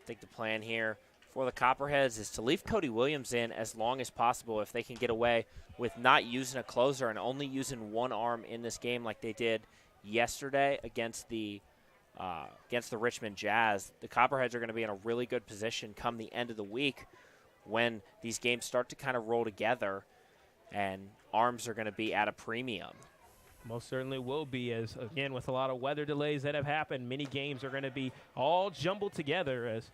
B: I think the plan here for the Copperheads is to leave Cody Williams in as long as possible if they can get away with not using a closer and only using one arm in this game like they did yesterday against the Richmond Jazz. The Copperheads are going to be in a really good position come the end of the week when these games start to kind of roll together and arms are going to be at a premium.
A: Most certainly will be, as again with a lot of weather delays that have happened, many games are going to be all jumbled together as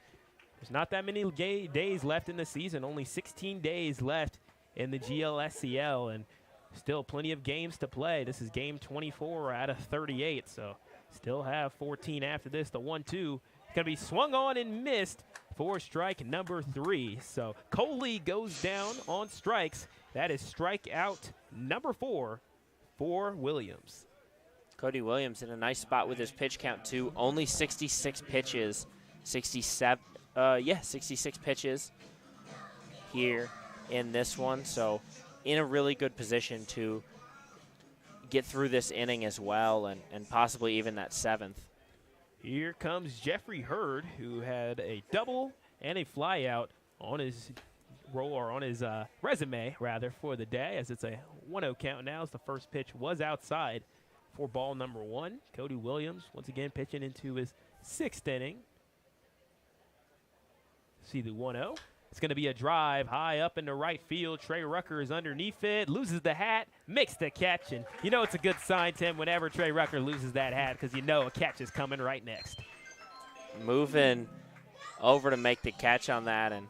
A: there's not that many days left in the season, only 16 days left in the GLSCL, and still plenty of games to play. This is game 24 out of 38, so still have 14 after this. The 1-2 going to be swung on and missed for strike number 3. So Coley goes down on strikes. That is strikeout number 4 for Williams.
B: Cody Williams in a nice spot with his pitch count, too. Only 66 pitches. 66 pitches here in this one. So in a really good position to get through this inning as well and possibly even that 7th.
A: Here comes Jeffrey Hurd, who had a double and a fly out on his roll, or on his resume, rather, for the day, as it's a 1-0 count now, as the first pitch was outside for ball number 1. Cody Williams, once again, pitching into his 6th inning. See the 1-0. It's going to be a drive high up into right field. Trey Rucker is underneath it, loses the hat, makes the catch. And you know it's a good sign, Tim, whenever Trey Rucker loses that hat, because you know a catch is coming right next.
B: Moving over to make the catch on that. And,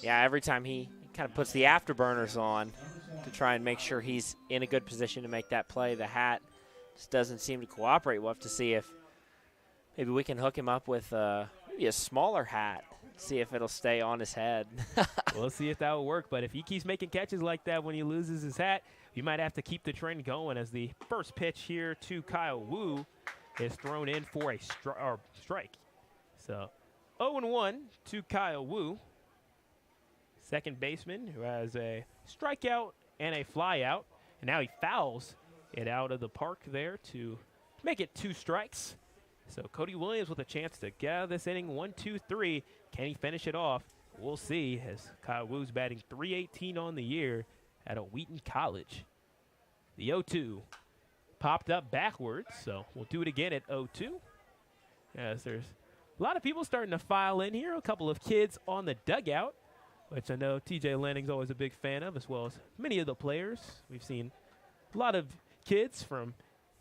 B: yeah, every time he kind of puts the afterburners on to try and make sure he's in a good position to make that play, the hat just doesn't seem to cooperate. We'll have to see if maybe we can hook him up with maybe a smaller hat. See if it'll stay on his head.
A: We'll see if that will work. But if he keeps making catches like that when he loses his hat, you might have to keep the trend going, as the first pitch here to Kyle Wu is thrown in for a strike. So 0-1 to Kyle Wu, second baseman, who has a strikeout and a fly out. And now he fouls it out of the park there to make it 2 strikes. So Cody Williams with a chance to get out of this inning. 1-2-3. Can he finish it off? We'll see, as Kyle Wu's batting .318 on the year at Wheaton College. The 0-2 popped up backwards, so we'll do it again at 0-2. As there's a lot of people starting to file in here. A couple of kids on the dugout, which I know TJ Lanning's always a big fan of, as well as many of the players. We've seen a lot of kids from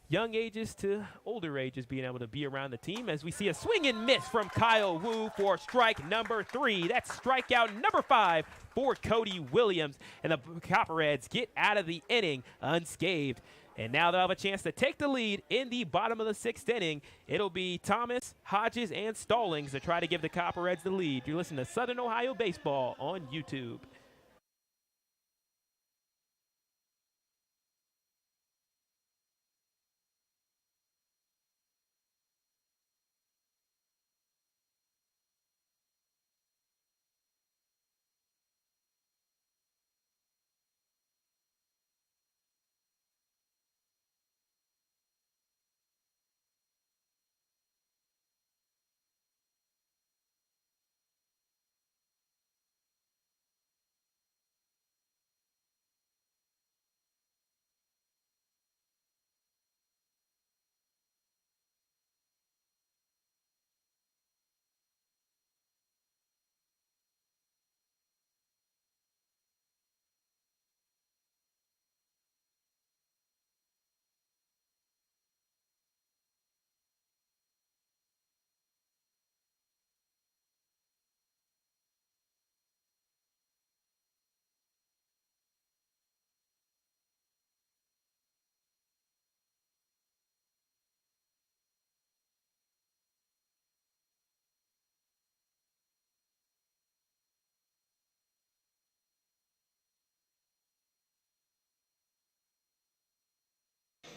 A: young ages to older ages being able to be around the team, as we see a swing and miss from Kyle Wu for strike number 3. That's strikeout number 5 for Cody Williams. And the Copperheads get out of the inning unscathed. And now they'll have a chance to take the lead in the bottom of the 6th inning. It'll be Thomas, Hodges, and Stallings to try to give the Copperheads the lead. You're listening to Southern Ohio Baseball on YouTube.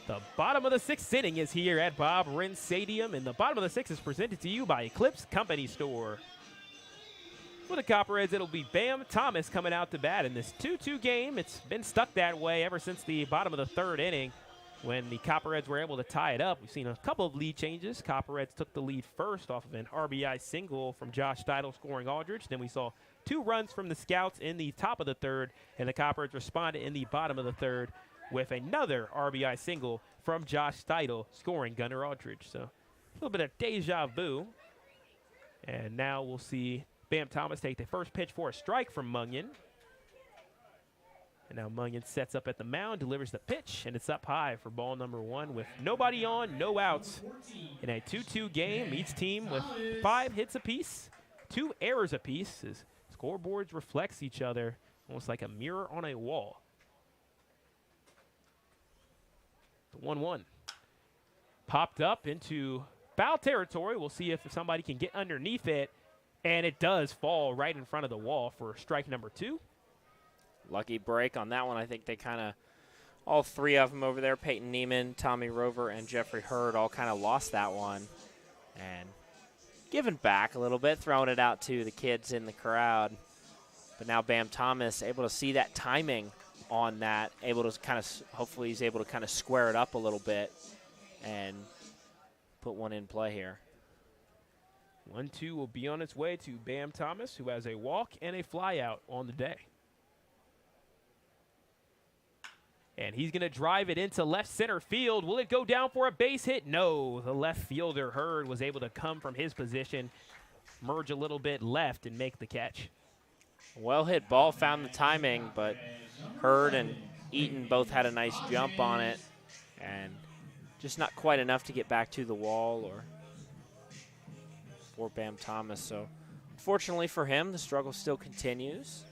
A: The bottom of the 6th inning is here at Bob Wren Stadium, and the bottom of the 6th is presented to you by Eclipse Company Store. For the Copperheads, it'll be Bam Thomas coming out to bat in this 2-2 game. It's been stuck that way ever since the bottom of the 3rd inning, when the Copperheads were able to tie it up. We've seen a couple of lead changes. Copperheads took the lead first off of an RBI single from Josh Steidel scoring Aldridge. Then we saw 2 runs from the Scouts in the top of the 3rd, and the Copperheads responded in the bottom of the 3rd with another RBI single from Josh Steidel scoring Gunnar Aldridge. So a little bit of deja vu. And now we'll see Bam Thomas take the first pitch for a strike from Mungen. And now Mungen sets up at the mound, delivers the pitch, and it's up high for ball number 1 with nobody on, no outs. In a 2-2 game, each team with 5 hits apiece, 2 errors apiece, as scoreboards reflects each other almost like a mirror on a wall. The 1-1 popped up into foul territory. We'll see if somebody can get underneath it, and it does fall right in front of the wall for strike number 2.
B: Lucky break on that one. I think they kind of, all three of them over there, Peyton Neiman, Tommy Rover, and Jeffrey Hurd, all kind of lost that one. And giving back a little bit, throwing it out to the kids in the crowd. But now Bam Thomas able to see that timing on that, able to kind of, hopefully he's able to kind of square it up a little bit and put one in play here.
A: 1-2 will be on its way to Bam Thomas, who has a walk and a fly out on the day. And he's going to drive it into left center field. Will it go down for a base hit? No. The left fielder, Hurd, was able to come from his position, merge a little bit left, and make the catch.
B: Well hit ball, found the timing, but Hurd and Eaton both had a nice jump on it, and just not quite enough to get back to the wall or for Bam Thomas. So fortunately for him, the struggle still continues.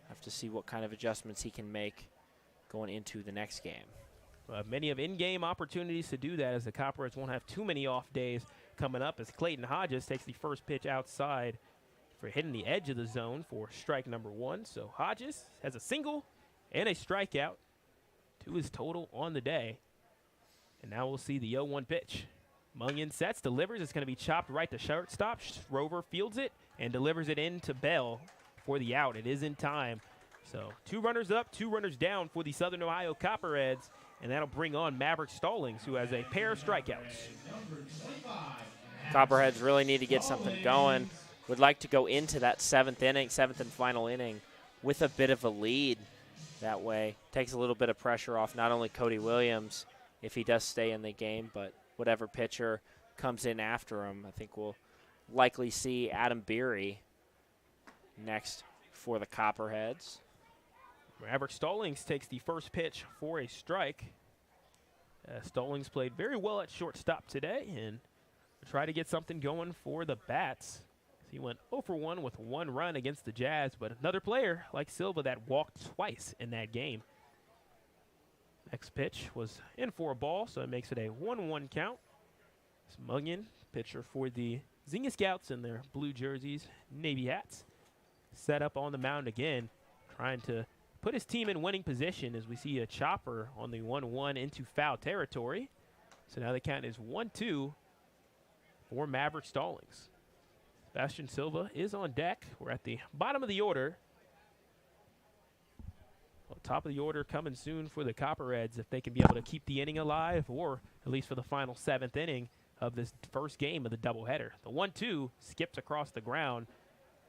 B: Have to see what kind of adjustments he can make going into the next game.
A: Many of in-game opportunities to do that, as the Copperheads won't have too many off days coming up, as Clayton Hodges takes the first pitch outside for hitting the edge of the zone for strike number 1. So Hodges has a single and a strikeout to his total on the day. And now we'll see the 0-1 pitch. Mungen sets, delivers. It's going to be chopped right to shortstop. Rover fields it and delivers it into Bell for the out. It is in time. So 2 runners up, 2 runners down for the Southern Ohio Copperheads, and that'll bring on Maverick Stallings, who has a pair of strikeouts.
B: Copperheads really need to get something going. Would like to go into that 7th inning, 7th and final inning, with a bit of a lead. That way, takes a little bit of pressure off not only Cody Williams, if he does stay in the game, but whatever pitcher comes in after him. I think we'll likely see Adam Beery next for the Copperheads.
A: Maverick Stallings takes the first pitch for a strike. Stallings played very well at shortstop today and try to get something going for the Bats. He went 0 for 1 with 1 run against the Jazz, but another player like Silva that walked twice in that game. Next pitch was in for a ball, so it makes it a 1-1 count. It's Mungen, pitcher for the Xenia Scouts in their blue jerseys, navy hats, set up on the mound again, trying to put his team in winning position as we see a chopper on the 1-1 into foul territory. So now the count is 1-2 for Maverick Stallings. Sebastian Silva is on deck. We're at the bottom of the order. Well, top of the order coming soon for the Copperheads if they can be able to keep the inning alive, or at least for the final 7th inning of this first game of the doubleheader. The 1-2 skips across the ground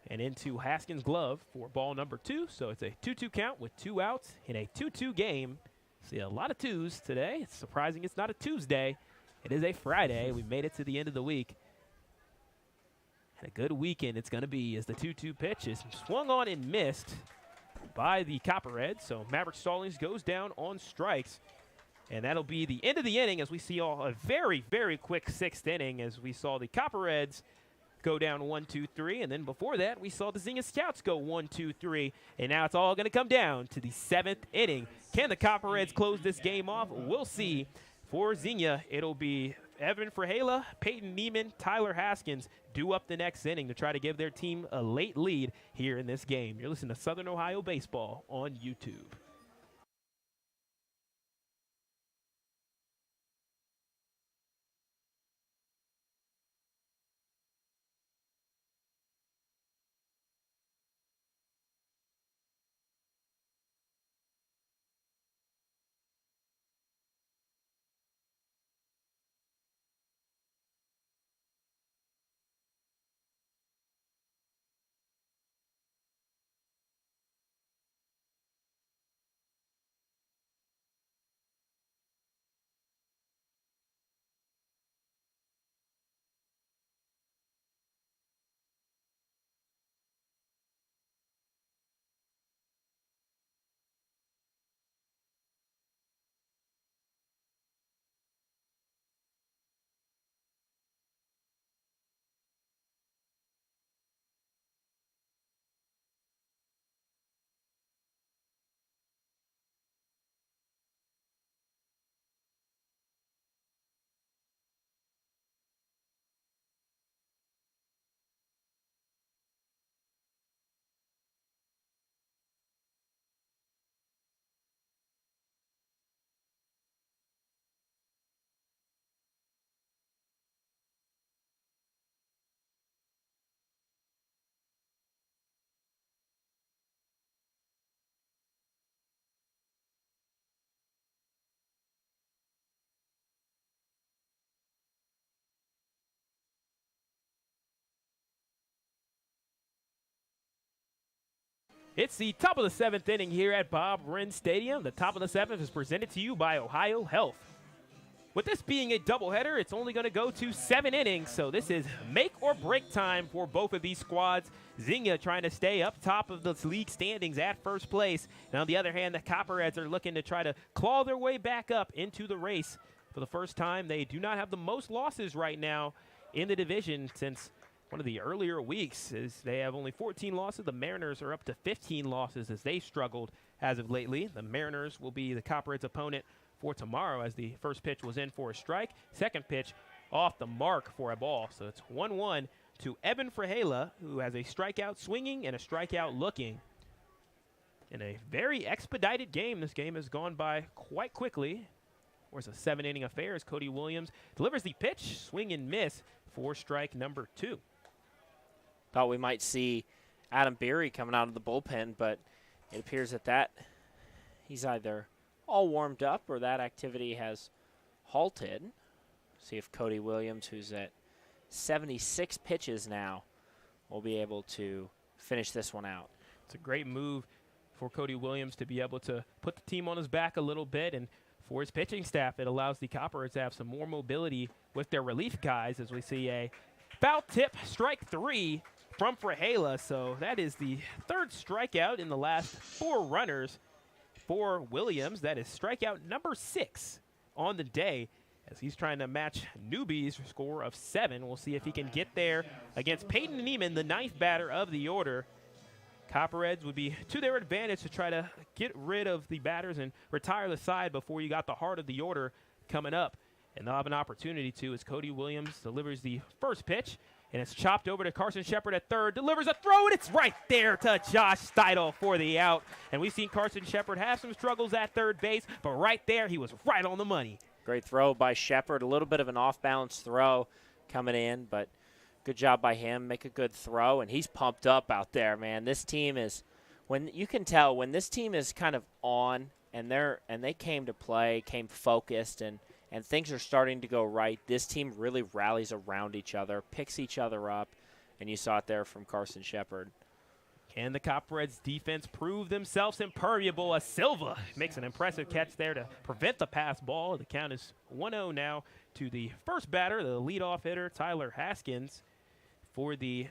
A: and into Haskins' glove for ball number 2. So it's a 2-2 count with 2 outs in a 2-2 game. See a lot of 2s today. It's surprising it's not a Tuesday. It is a Friday. We made it to the end of the week. And a good weekend it's going to be, as the 2-2 pitch is swung on and missed by the Copperheads. So Maverick Stallings goes down on strikes. And that'll be the end of the inning, as we see a very, very quick 6th inning, as we saw the Copperheads go down 1-2-3, and then before that we saw the Xenia Scouts go 1-2-3, and now it's all going to come down to the 7th inning. Can the Copperheads close this game off? We'll see. For Xenia, it'll be Evan Frehela, Peyton Neiman, Tyler Haskins due up the next inning to try to give their team a late lead here in this game. You're listening to Southern Ohio Baseball on YouTube. It's the top of the 7th inning here at Bob Wren Stadium. The top of the 7th is presented to you by Ohio Health. With this being a doubleheader, it's only going to go to 7 innings, so this is make or break time for both of these squads. Xenia trying to stay up top of the league standings at first place. And on the other hand, the Copperheads are looking to try to claw their way back up into the race. For the first time, they do not have the most losses right now in the division since one of the earlier weeks. As they have only 14 losses. The Mariners are up to 15 losses as they struggled as of lately. The Mariners will be the Copperheads' opponent for tomorrow, as the first pitch was in for a strike. Second pitch off the mark for a ball. So it's 1-1 to Evan Frahela, who has a strikeout swinging and a strikeout looking. In a very expedited game, this game has gone by quite quickly. It's a 7-inning affair as Cody Williams delivers the pitch, swing and miss for strike number 2.
B: Thought we might see Adam Beery coming out of the bullpen, but it appears that he's either all warmed up or that activity has halted. See if Cody Williams, who's at 76 pitches now, will be able to finish this one out.
A: It's a great move for Cody Williams to be able to put the team on his back a little bit, and for his pitching staff, it allows the Copperheads to have some more mobility with their relief guys, as we see a foul tip, strike 3 from Frahela. So that is the 3rd strikeout in the last 4 runners for Williams. That is strikeout number 6 on the day, as he's trying to match Newby's score of 7. We'll see if he can get there against Peyton Neiman, the 9th batter of the order. Copperheads would be to their advantage to try to get rid of the batters and retire the side before you got the heart of the order coming up. And they'll have an opportunity to, as Cody Williams delivers the first pitch, and it's chopped over to Carson Shepard at third, delivers a throw, and it's right there to Josh Steidel for the out. And we've seen Carson Shepard have some struggles at third base, but right there he was right on the money.
B: Great throw by Shepard, a little bit of an off-balance throw coming in, but good job by him, make a good throw, and he's pumped up out there, man. This team is, when you can tell when this team is kind of on and they came to play, came focused, and things are starting to go right. This team really rallies around each other, picks each other up, and you saw it there from Carson Shepard.
A: Can the Copperheads defense prove themselves impermeable as Silva makes an impressive catch there to prevent the pass ball? The count is 1-0 now to the first batter, the leadoff hitter, Tyler Haskins. For the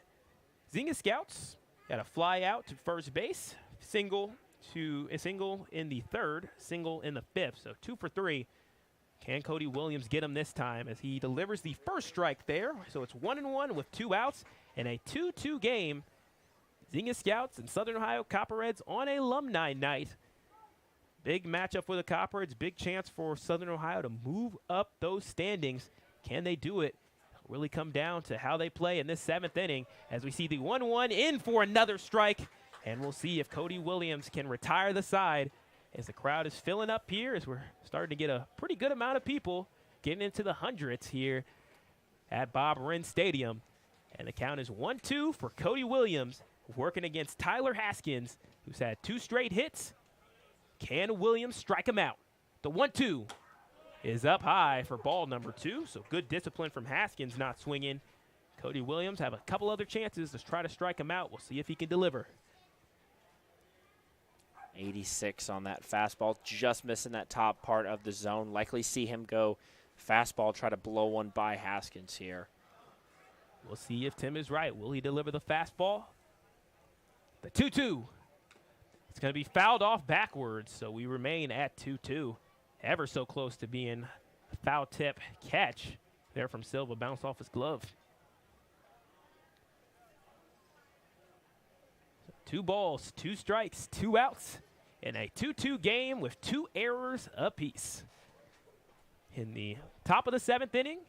A: Xenia Scouts, got a fly out to first base, single in the 3rd, single in the 5th, so 2 for 3. Can Cody Williams get him this time as he delivers the first strike there? So it's 1-1 with 2 outs and a 2-2 game. Xenia Scouts and Southern Ohio Copperheads on alumni night. Big matchup for the Copperheads, big chance for Southern Ohio to move up those standings. Can they do it? Really come down to how they play in this 7th inning, as we see the 1-1 in for another strike, and we'll see if Cody Williams can retire the side, as the crowd is filling up here, as we're starting to get a pretty good amount of people getting into the hundreds here at Bob Wren Stadium. And the count is 1-2 for Cody Williams, working against Tyler Haskins, who's had 2 straight hits. Can Williams strike him out? The 1-2 is up high for ball number 2, so good discipline from Haskins not swinging. Cody Williams have a couple other chances to try to strike him out. We'll see if he can deliver.
B: 86 on that fastball, just missing that top part of the zone. Likely see him go fastball, try to blow one by Haskins here.
A: We'll see if Tim is right. Will he deliver the fastball? The 2-2. It's going to be fouled off backwards, so we remain at 2-2. Ever so close to being a foul tip catch there from Silva, bounced off his glove. 2 balls, 2 strikes, 2 outs, in a 2-2 game with 2 errors apiece. In the top of the 7th inning,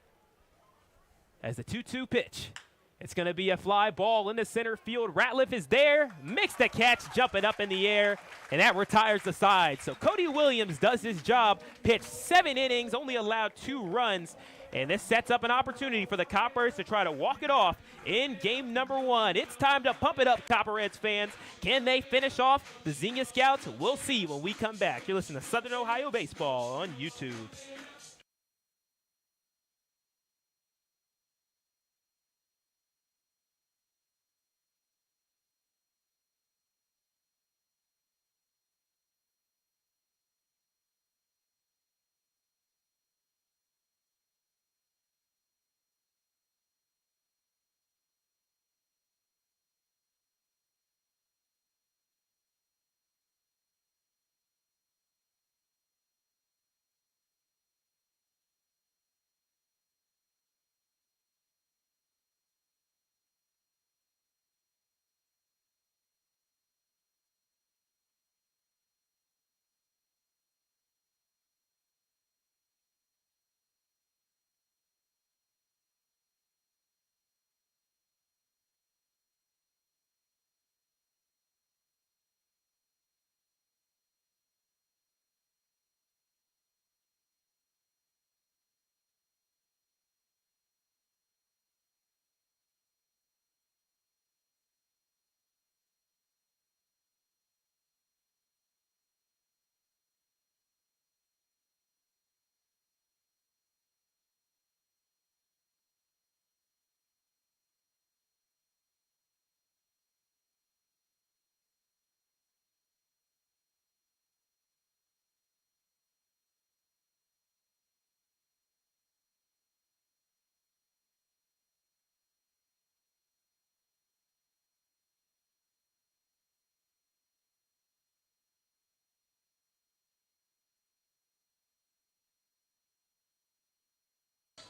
A: as the 2-2 pitch, it's going to be a fly ball into center field. Ratliff is there, makes the catch, jumping up in the air, and that retires the side. So Cody Williams does his job, pitched 7 innings, only allowed 2 runs, and this sets up an opportunity for the Copperheads to try to walk it off in game number 1. It's time to pump it up, Copperheads fans. Can they finish off the Xenia Scouts? We'll see when we come back. You're listening to Southern Ohio Baseball on YouTube.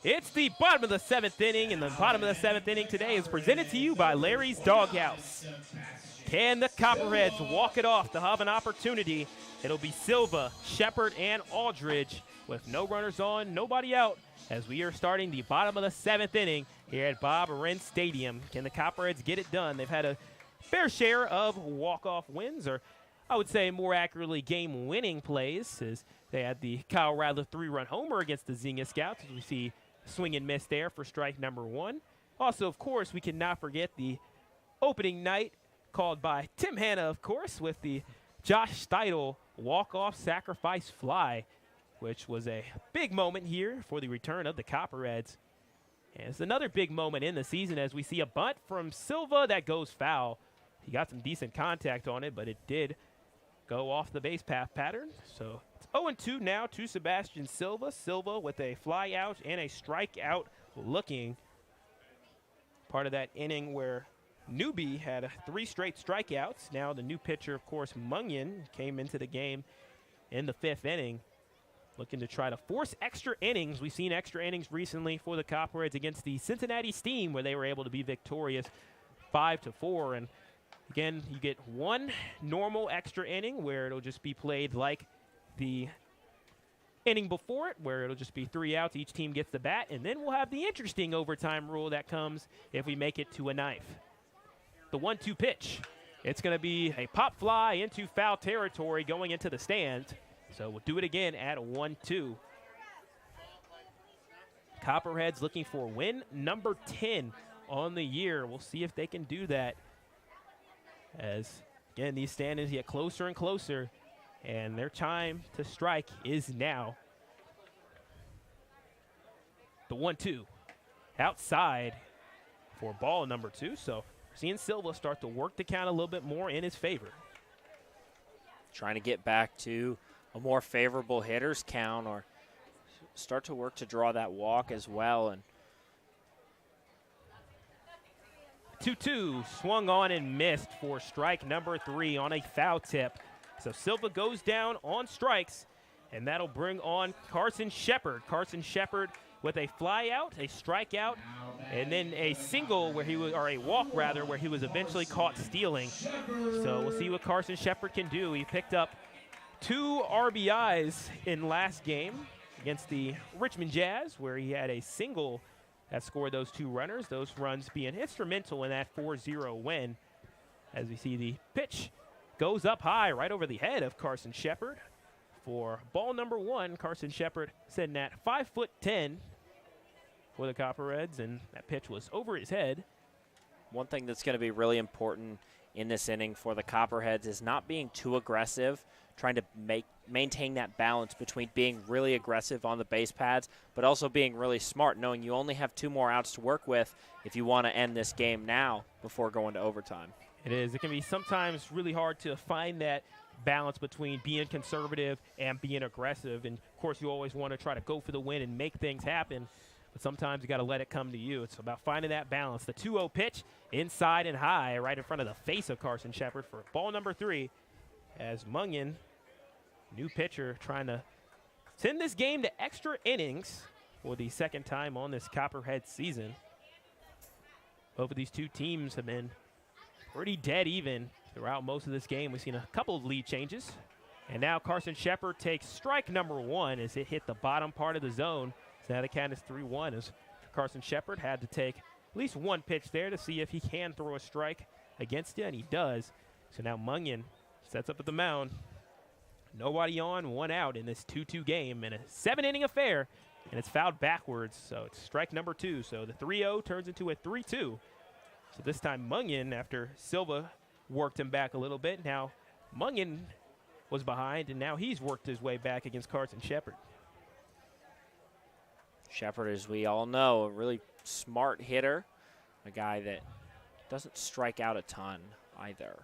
A: It's the bottom of the 7th inning, and the bottom of the 7th inning today is presented to you by Larry's Doghouse. Can the Copperheads walk it off to have an opportunity? It'll be Silva, Shepard, and Aldridge with no runners on, nobody out, as we are starting the bottom of the 7th inning here at Bob Wren Stadium. Can the Copperheads get it done? They've had a fair share of walk-off wins, or I would say more accurately game-winning plays, as they had the Kyle Ratliff 3-run homer against the Xenia Scouts, as we see swing and miss there for strike number 1. Also, of course, we cannot forget the opening night called by Tim Hanna, of course, with the Josh Steidel walk-off sacrifice fly, which was a big moment here for the return of the Copperheads. And it's another big moment in the season as we see a bunt from Silva that goes foul. He got some decent contact on it, but it did go off the base path pattern. So it's 0-2 now to Sebastian Silva. Silva with a fly out and a strikeout looking. Part of that inning where Newbie had 3 straight strikeouts. Now the new pitcher, of course, Mungen, came into the game in the 5th inning, looking to try to force extra innings. We've seen extra innings recently for the Copperheads against the Cincinnati Steam, where they were able to be victorious 5-4. And again, you get 1 normal extra inning where it'll just be played like the inning before it, where it'll just be 3 outs. Each team gets the bat, and then we'll have the interesting overtime rule that comes if we make it to a knife. The 1-2 pitch. It's going to be a pop fly into foul territory going into the stands. So we'll do it again at 1-2. Copperheads looking for win number 10 on the year. We'll see if they can do that. As, again, these standings get closer and closer, and their time to strike is now. The 1-2 outside for ball number 2. So we're seeing Silva start to work the count a little bit more in his favor.
B: Trying to get back to a more favorable hitter's count, or start to work to draw that walk as well. And
A: 2-2 swung on and missed for strike number 3 on a foul tip. So Silva goes down on strikes, and that'll bring on Carson Shepard. Carson Shepard with a fly out, a strikeout, and then a single where he was, or a walk rather, where he was eventually caught stealing. So we'll see what Carson Shepard can do. He picked up 2 RBIs in last game against the Richmond Jazz, where he had a single that scored those 2 runners, those runs being instrumental in that 4-0 win. As we see the pitch goes up high right over the head of Carson Shepard. For ball number 1, Carson Shepard sitting at 5'10" for the Copperheads, and that pitch was over his head.
B: one thing that's going to be really important in this inning for the Copperheads is not being too aggressive, trying to maintain that balance between being really aggressive on the base pads, but also being really smart, knowing you only have 2 more outs to work with if you want to end this game now before going to overtime.
A: It is. It can be sometimes really hard to find that balance between being conservative and being aggressive. And, of course, you always want to try to go for the win and make things happen. But sometimes you got to let it come to you. It's about finding that balance. The 2-0 pitch inside and high right in front of the face of Carson Shepard for ball number 3 as Mungen, new pitcher, trying to send this game to extra innings for the 2nd time on this Copperhead season. Both of these 2 teams have been pretty dead even throughout most of this game. We've seen a couple of lead changes. And now Carson Shepard takes strike number 1 as it hit the bottom part of the zone. So now the count is 3-1 as Carson Shepard had to take at least 1 pitch there to see if he can throw a strike against it, and he does. So now Mungen sets up at the mound. Nobody on, 1 out in this 2-2 game, and a 7-inning affair, and it's fouled backwards. So it's strike number 2. So the 3-0 turns into a 3-2. So this time Mungen, after Silva worked him back a little bit, now Mungen was behind, and now he's worked his way back against Carson Shepard.
B: Shepard, as we all know, a really smart hitter, a guy that doesn't strike out a ton either.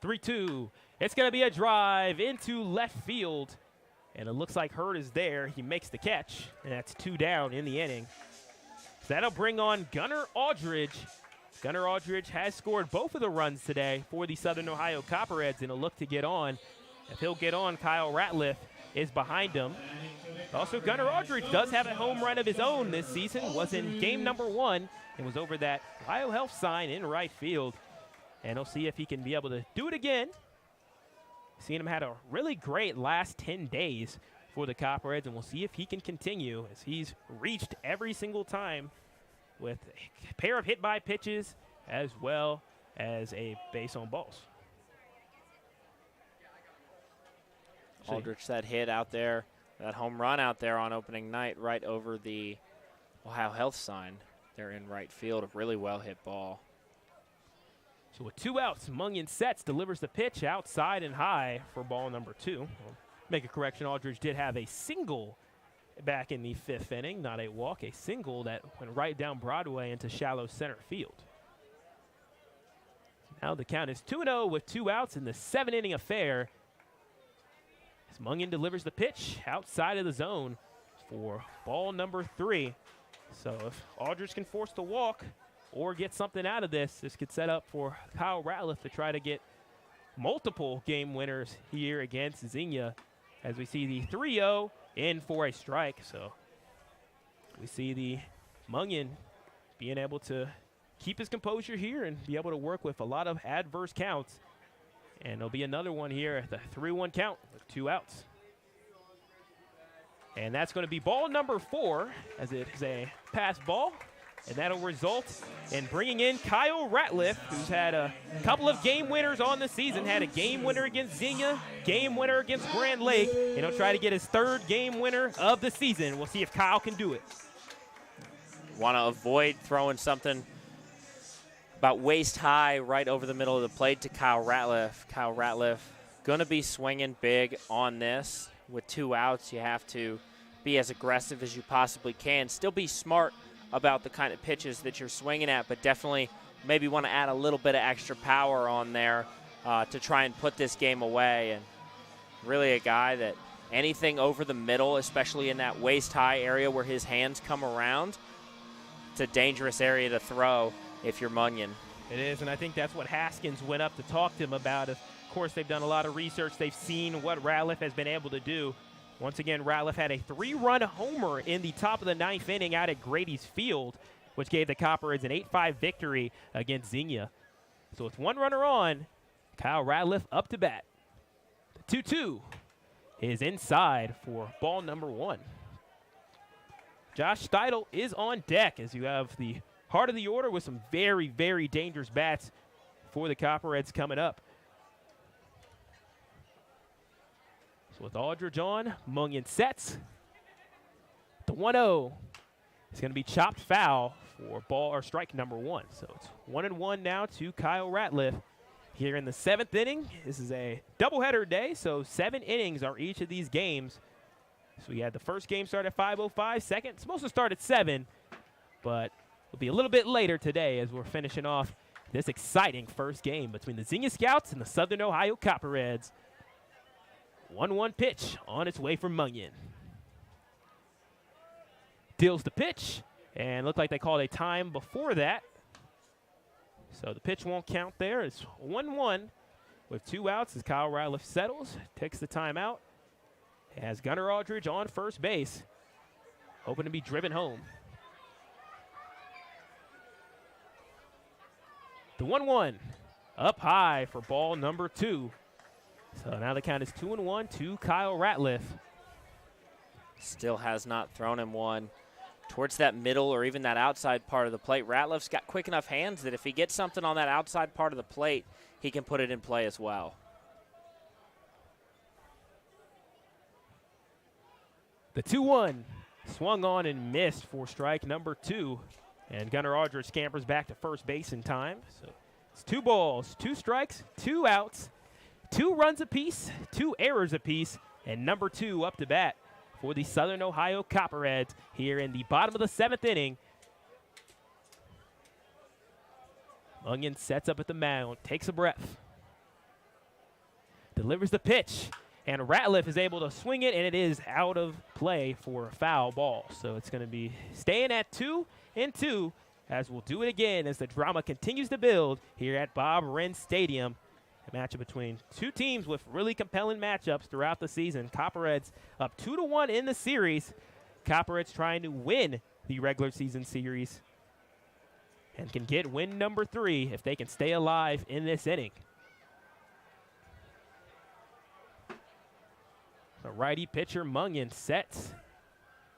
A: 3-2. It's going to be a drive into left field, and it looks like Hurd is there. He makes the catch, and that's 2 down in the inning. So that'll bring on Gunnar Aldridge. Gunnar Aldridge has scored both of the runs today for the Southern Ohio Copperheads, and he'll look to get on. If he'll get on, Kyle Ratliff is behind him. Also, Gunnar Aldridge does have a home run of his own this season. Was in game number 1 and was over that Ohio Health sign in right field. And we'll see if he can be able to do it again. Seen him had a really great last 10 days for the Copperheads, and we'll see if he can continue as he's reached every single time with a pair of hit by pitches as well as a base on balls.
B: Aldridge, that hit out there, that home run out there on opening night right over the Ohio Health sign there in right field. A really well hit ball.
A: So with 2 outs, Mungen sets, delivers the pitch outside and high for ball number 2. We'll make a correction, Aldridge did have a single back in the 5th inning, not a walk, a single that went right down Broadway into shallow center field. Now the count is 2-0 with 2 outs in the 7-inning affair. As Mungen delivers the pitch outside of the zone for ball number 3. So if Aldridge can force the walk or get something out of this, this could set up for Kyle Ratliff to try to get multiple game winners here against Xenia, as we see the 3-0 in for a strike. So we see the Mungen being able to keep his composure here and be able to work with a lot of adverse counts. And there'll be another one here at the 3-1 count with 2 outs. And that's going to be ball number 4, as it is a pass ball. And that'll result in bringing in Kyle Ratliff, who's had a couple of game winners on the season. Had a game winner against Xenia, game winner against Grand Lake, and he'll try to get his 3rd game winner of the season. We'll see if Kyle can do it.
B: Want to avoid throwing something about waist high right over the middle of the plate to Kyle Ratliff. Kyle Ratliff going to be swinging big on this. With 2 outs, you have to be as aggressive as you possibly can. Still be smart about the kind of pitches that you're swinging at, but definitely maybe want to add a little bit of extra power on there to try and put this game away. And really a guy that anything over the middle, especially in that waist-high area where his hands come around, it's a dangerous area to throw if you're Mungen.
A: It is, and I think that's what Haskins went up to talk to him about. Of course, they've done a lot of research. They've seen what Ratliff has been able to do. Once again, Ratliff had a 3-run homer in the top of the 9th inning out at Grady's Field, which gave the Copperheads an 8-5 victory against Xenia. So with 1 runner on, Kyle Ratliff up to bat. The 2-2 is inside for ball number 1. Josh Steidel is on deck as you have the heart of the order with some very, very dangerous bats for the Copperheads coming up. With Aldridge on, Mungen sets. The 1-0 is going to be chopped foul for ball or strike number 1. So it's 1-1 now to Kyle Ratliff here in the 7th inning. This is a doubleheader day, so 7 innings are each of these games. So we had the first game start at 5:05, second it's supposed to start at 7, but it'll be a little bit later today as we're finishing off this exciting first game between the Xenia Scouts and the Southern Ohio Copperheads. 1-1 pitch on its way from Mungen. Deals the pitch, and looked like they called a time before that. So the pitch won't count there. It's 1-1 with 2 outs as Kyle Ratliff settles, takes the timeout. Has Gunnar Aldridge on first base, hoping to be driven home. The 1-1 up high for ball number 2. So now the count is 2-1 to Kyle Ratliff.
B: Still has not thrown him one towards that middle or even that outside part of the plate. Ratliff's got quick enough hands that if he gets something on that outside part of the plate, he can put it in play as well.
A: The 2-1 swung on and missed for strike number 2. And Gunnar Aldridge scampers back to first base in time. So it's 2 balls, 2 strikes, 2 outs. 2 runs apiece, 2 errors apiece, and number 2 up to bat for the Southern Ohio Copperheads here in the bottom of the 7th inning. Mungen sets up at the mound, takes a breath, delivers the pitch, and Ratliff is able to swing it, and it is out of play for a foul ball. So it's going to be staying at 2-2 as we'll do it again as the drama continues to build here at Bob Wren Stadium. A matchup between two teams with really compelling matchups throughout the season. Copperheads up 2-1 in the series. Copperheads trying to win the regular season series and can get win number 3 if they can stay alive in this inning. The righty pitcher Mungen sets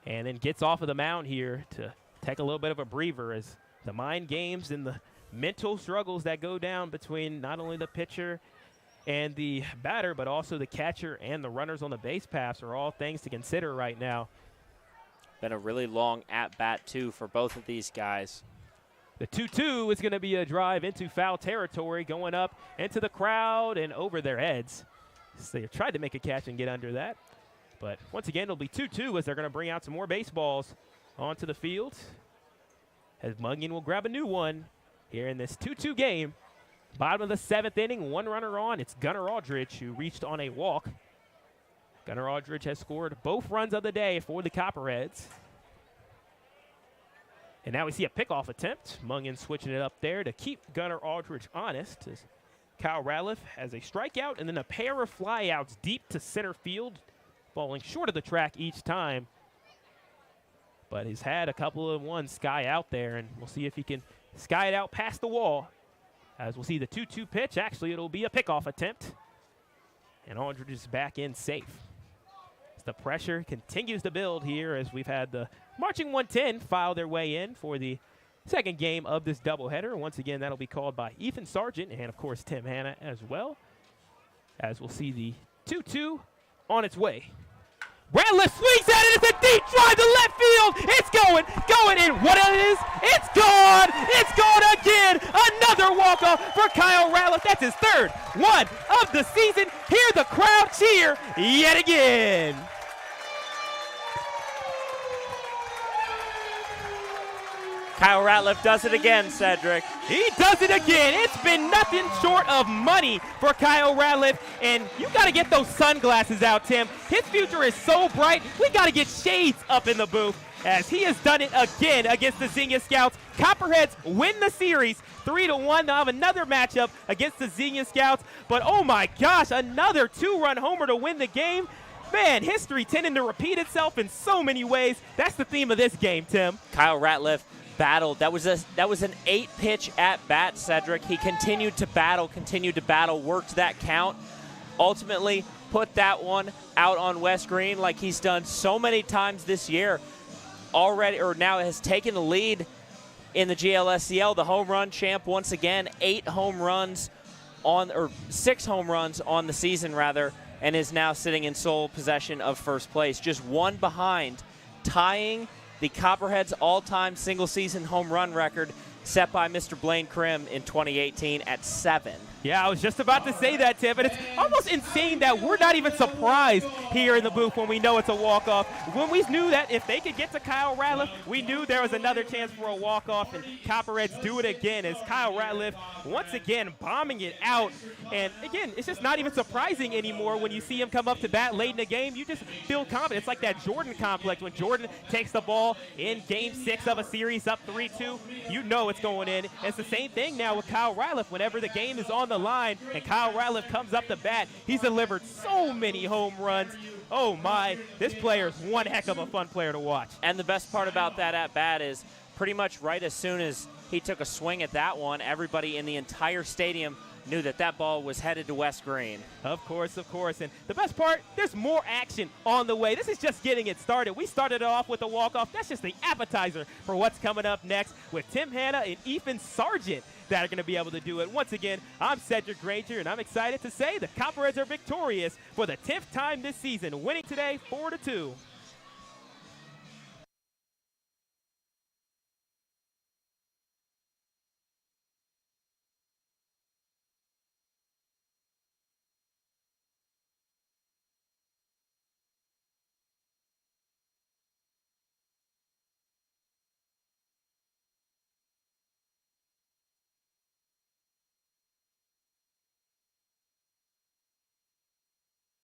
A: and then gets off of the mound here to take a little bit of a breather as the mind games and the mental struggles that go down between not only the pitcher and the batter, but also the catcher and the runners on the base paths are all things to consider right now.
B: Been a really long at-bat, too, for both of these guys.
A: The 2-2 is going to be a drive into foul territory, going up into the crowd and over their heads. So they tried to make a catch and get under that. But once again, it'll be 2-2 as they're going to bring out some more baseballs onto the field. As Mungen will grab a new one here in this 2-2 game. Bottom of the 7th inning, 1 runner on. It's Gunnar Aldridge who reached on a walk. Gunnar Aldridge has scored both runs of the day for the Copperheads. And now we see a pickoff attempt. Mungen switching it up there to keep Gunnar Aldridge honest as Kyle Ratliff has a strikeout and then a pair of flyouts deep to center field, falling short of the track each time. But he's had a couple of ones sky out there, and we'll see if he can sky it out past the wall. As we'll see the 2-2 pitch. Actually, it'll be a pickoff attempt. And Aldridge is back in safe. As the pressure continues to build here as we've had the Marching 110 file their way in for the second game of this doubleheader. Once again, that'll be called by Ethan Sargent and, of course, Tim Hanna as well. As we'll see the 2-2 on its way. Ratliff swings at it. It's a deep drive to left field. It's going in. What it is? It's gone. It's gone again. Another walk-off for Kyle Ratliff. That's his 3rd one of the season. Hear the crowd cheer yet again.
B: Kyle Ratliff does it again, Sedric.
A: He does it again. It's been nothing short of money for Kyle Ratliff. And you got to get those sunglasses out, Tim. His future is so bright. We got to get shades up in the booth as he has done it again against the Xenia Scouts. Copperheads win the series 3-1. They'll have another matchup against the Xenia Scouts. But, oh, my gosh, another 2-run homer to win the game. Man, history tending to repeat itself in so many ways. That's the theme of this game, Tim.
B: Kyle Ratliff battled. That was an 8-pitch at bat, Sedric. He continued to battle, worked that count. Ultimately, put that one out on West Green like he's done so many times this year. Already, or now has taken the lead in the GLSCL, the home run champ once again. 6 home runs on the season rather, and is now sitting in sole possession of first place, just one behind, tying the Copperheads' all-time single-season home run record set by Mr. Blaine Krim in 2018 at 7.
A: Yeah, I was just about to say that, Tim, but it's almost insane that we're not even surprised here in the booth when we know it's a walk-off. When we knew that if they could get to Kyle Ratliff, we knew there was another chance for a walk-off, and Copperheads do it again as Kyle Ratliff once again bombing it out. And again, it's just not even surprising anymore when you see him come up to bat late in the game. You just feel confident. It's like that Jordan complex when Jordan takes the ball in Game 6 of a series up 3-2. You know it's going in. And it's the same thing now with Kyle Ratliff. Whenever the game is on the line and Kyle Ratliff comes up to bat, he's delivered so many home runs. Oh my, this player is one heck of a fun player to watch.
B: And the best part about that at bat is pretty much right as soon as he took a swing at that one, everybody in the entire stadium knew that that ball was headed to West Green.
A: Of course. And the best part, there's more action on the way. This is just getting it started. We started off with a walk-off. That's just the appetizer for what's coming up next with Tim Hanna and Ethan Sargent that are going to be able to do it. Once again, I'm Sedric Granger, and I'm excited to say the Copperheads are victorious for the 10th time this season, winning today 4-2.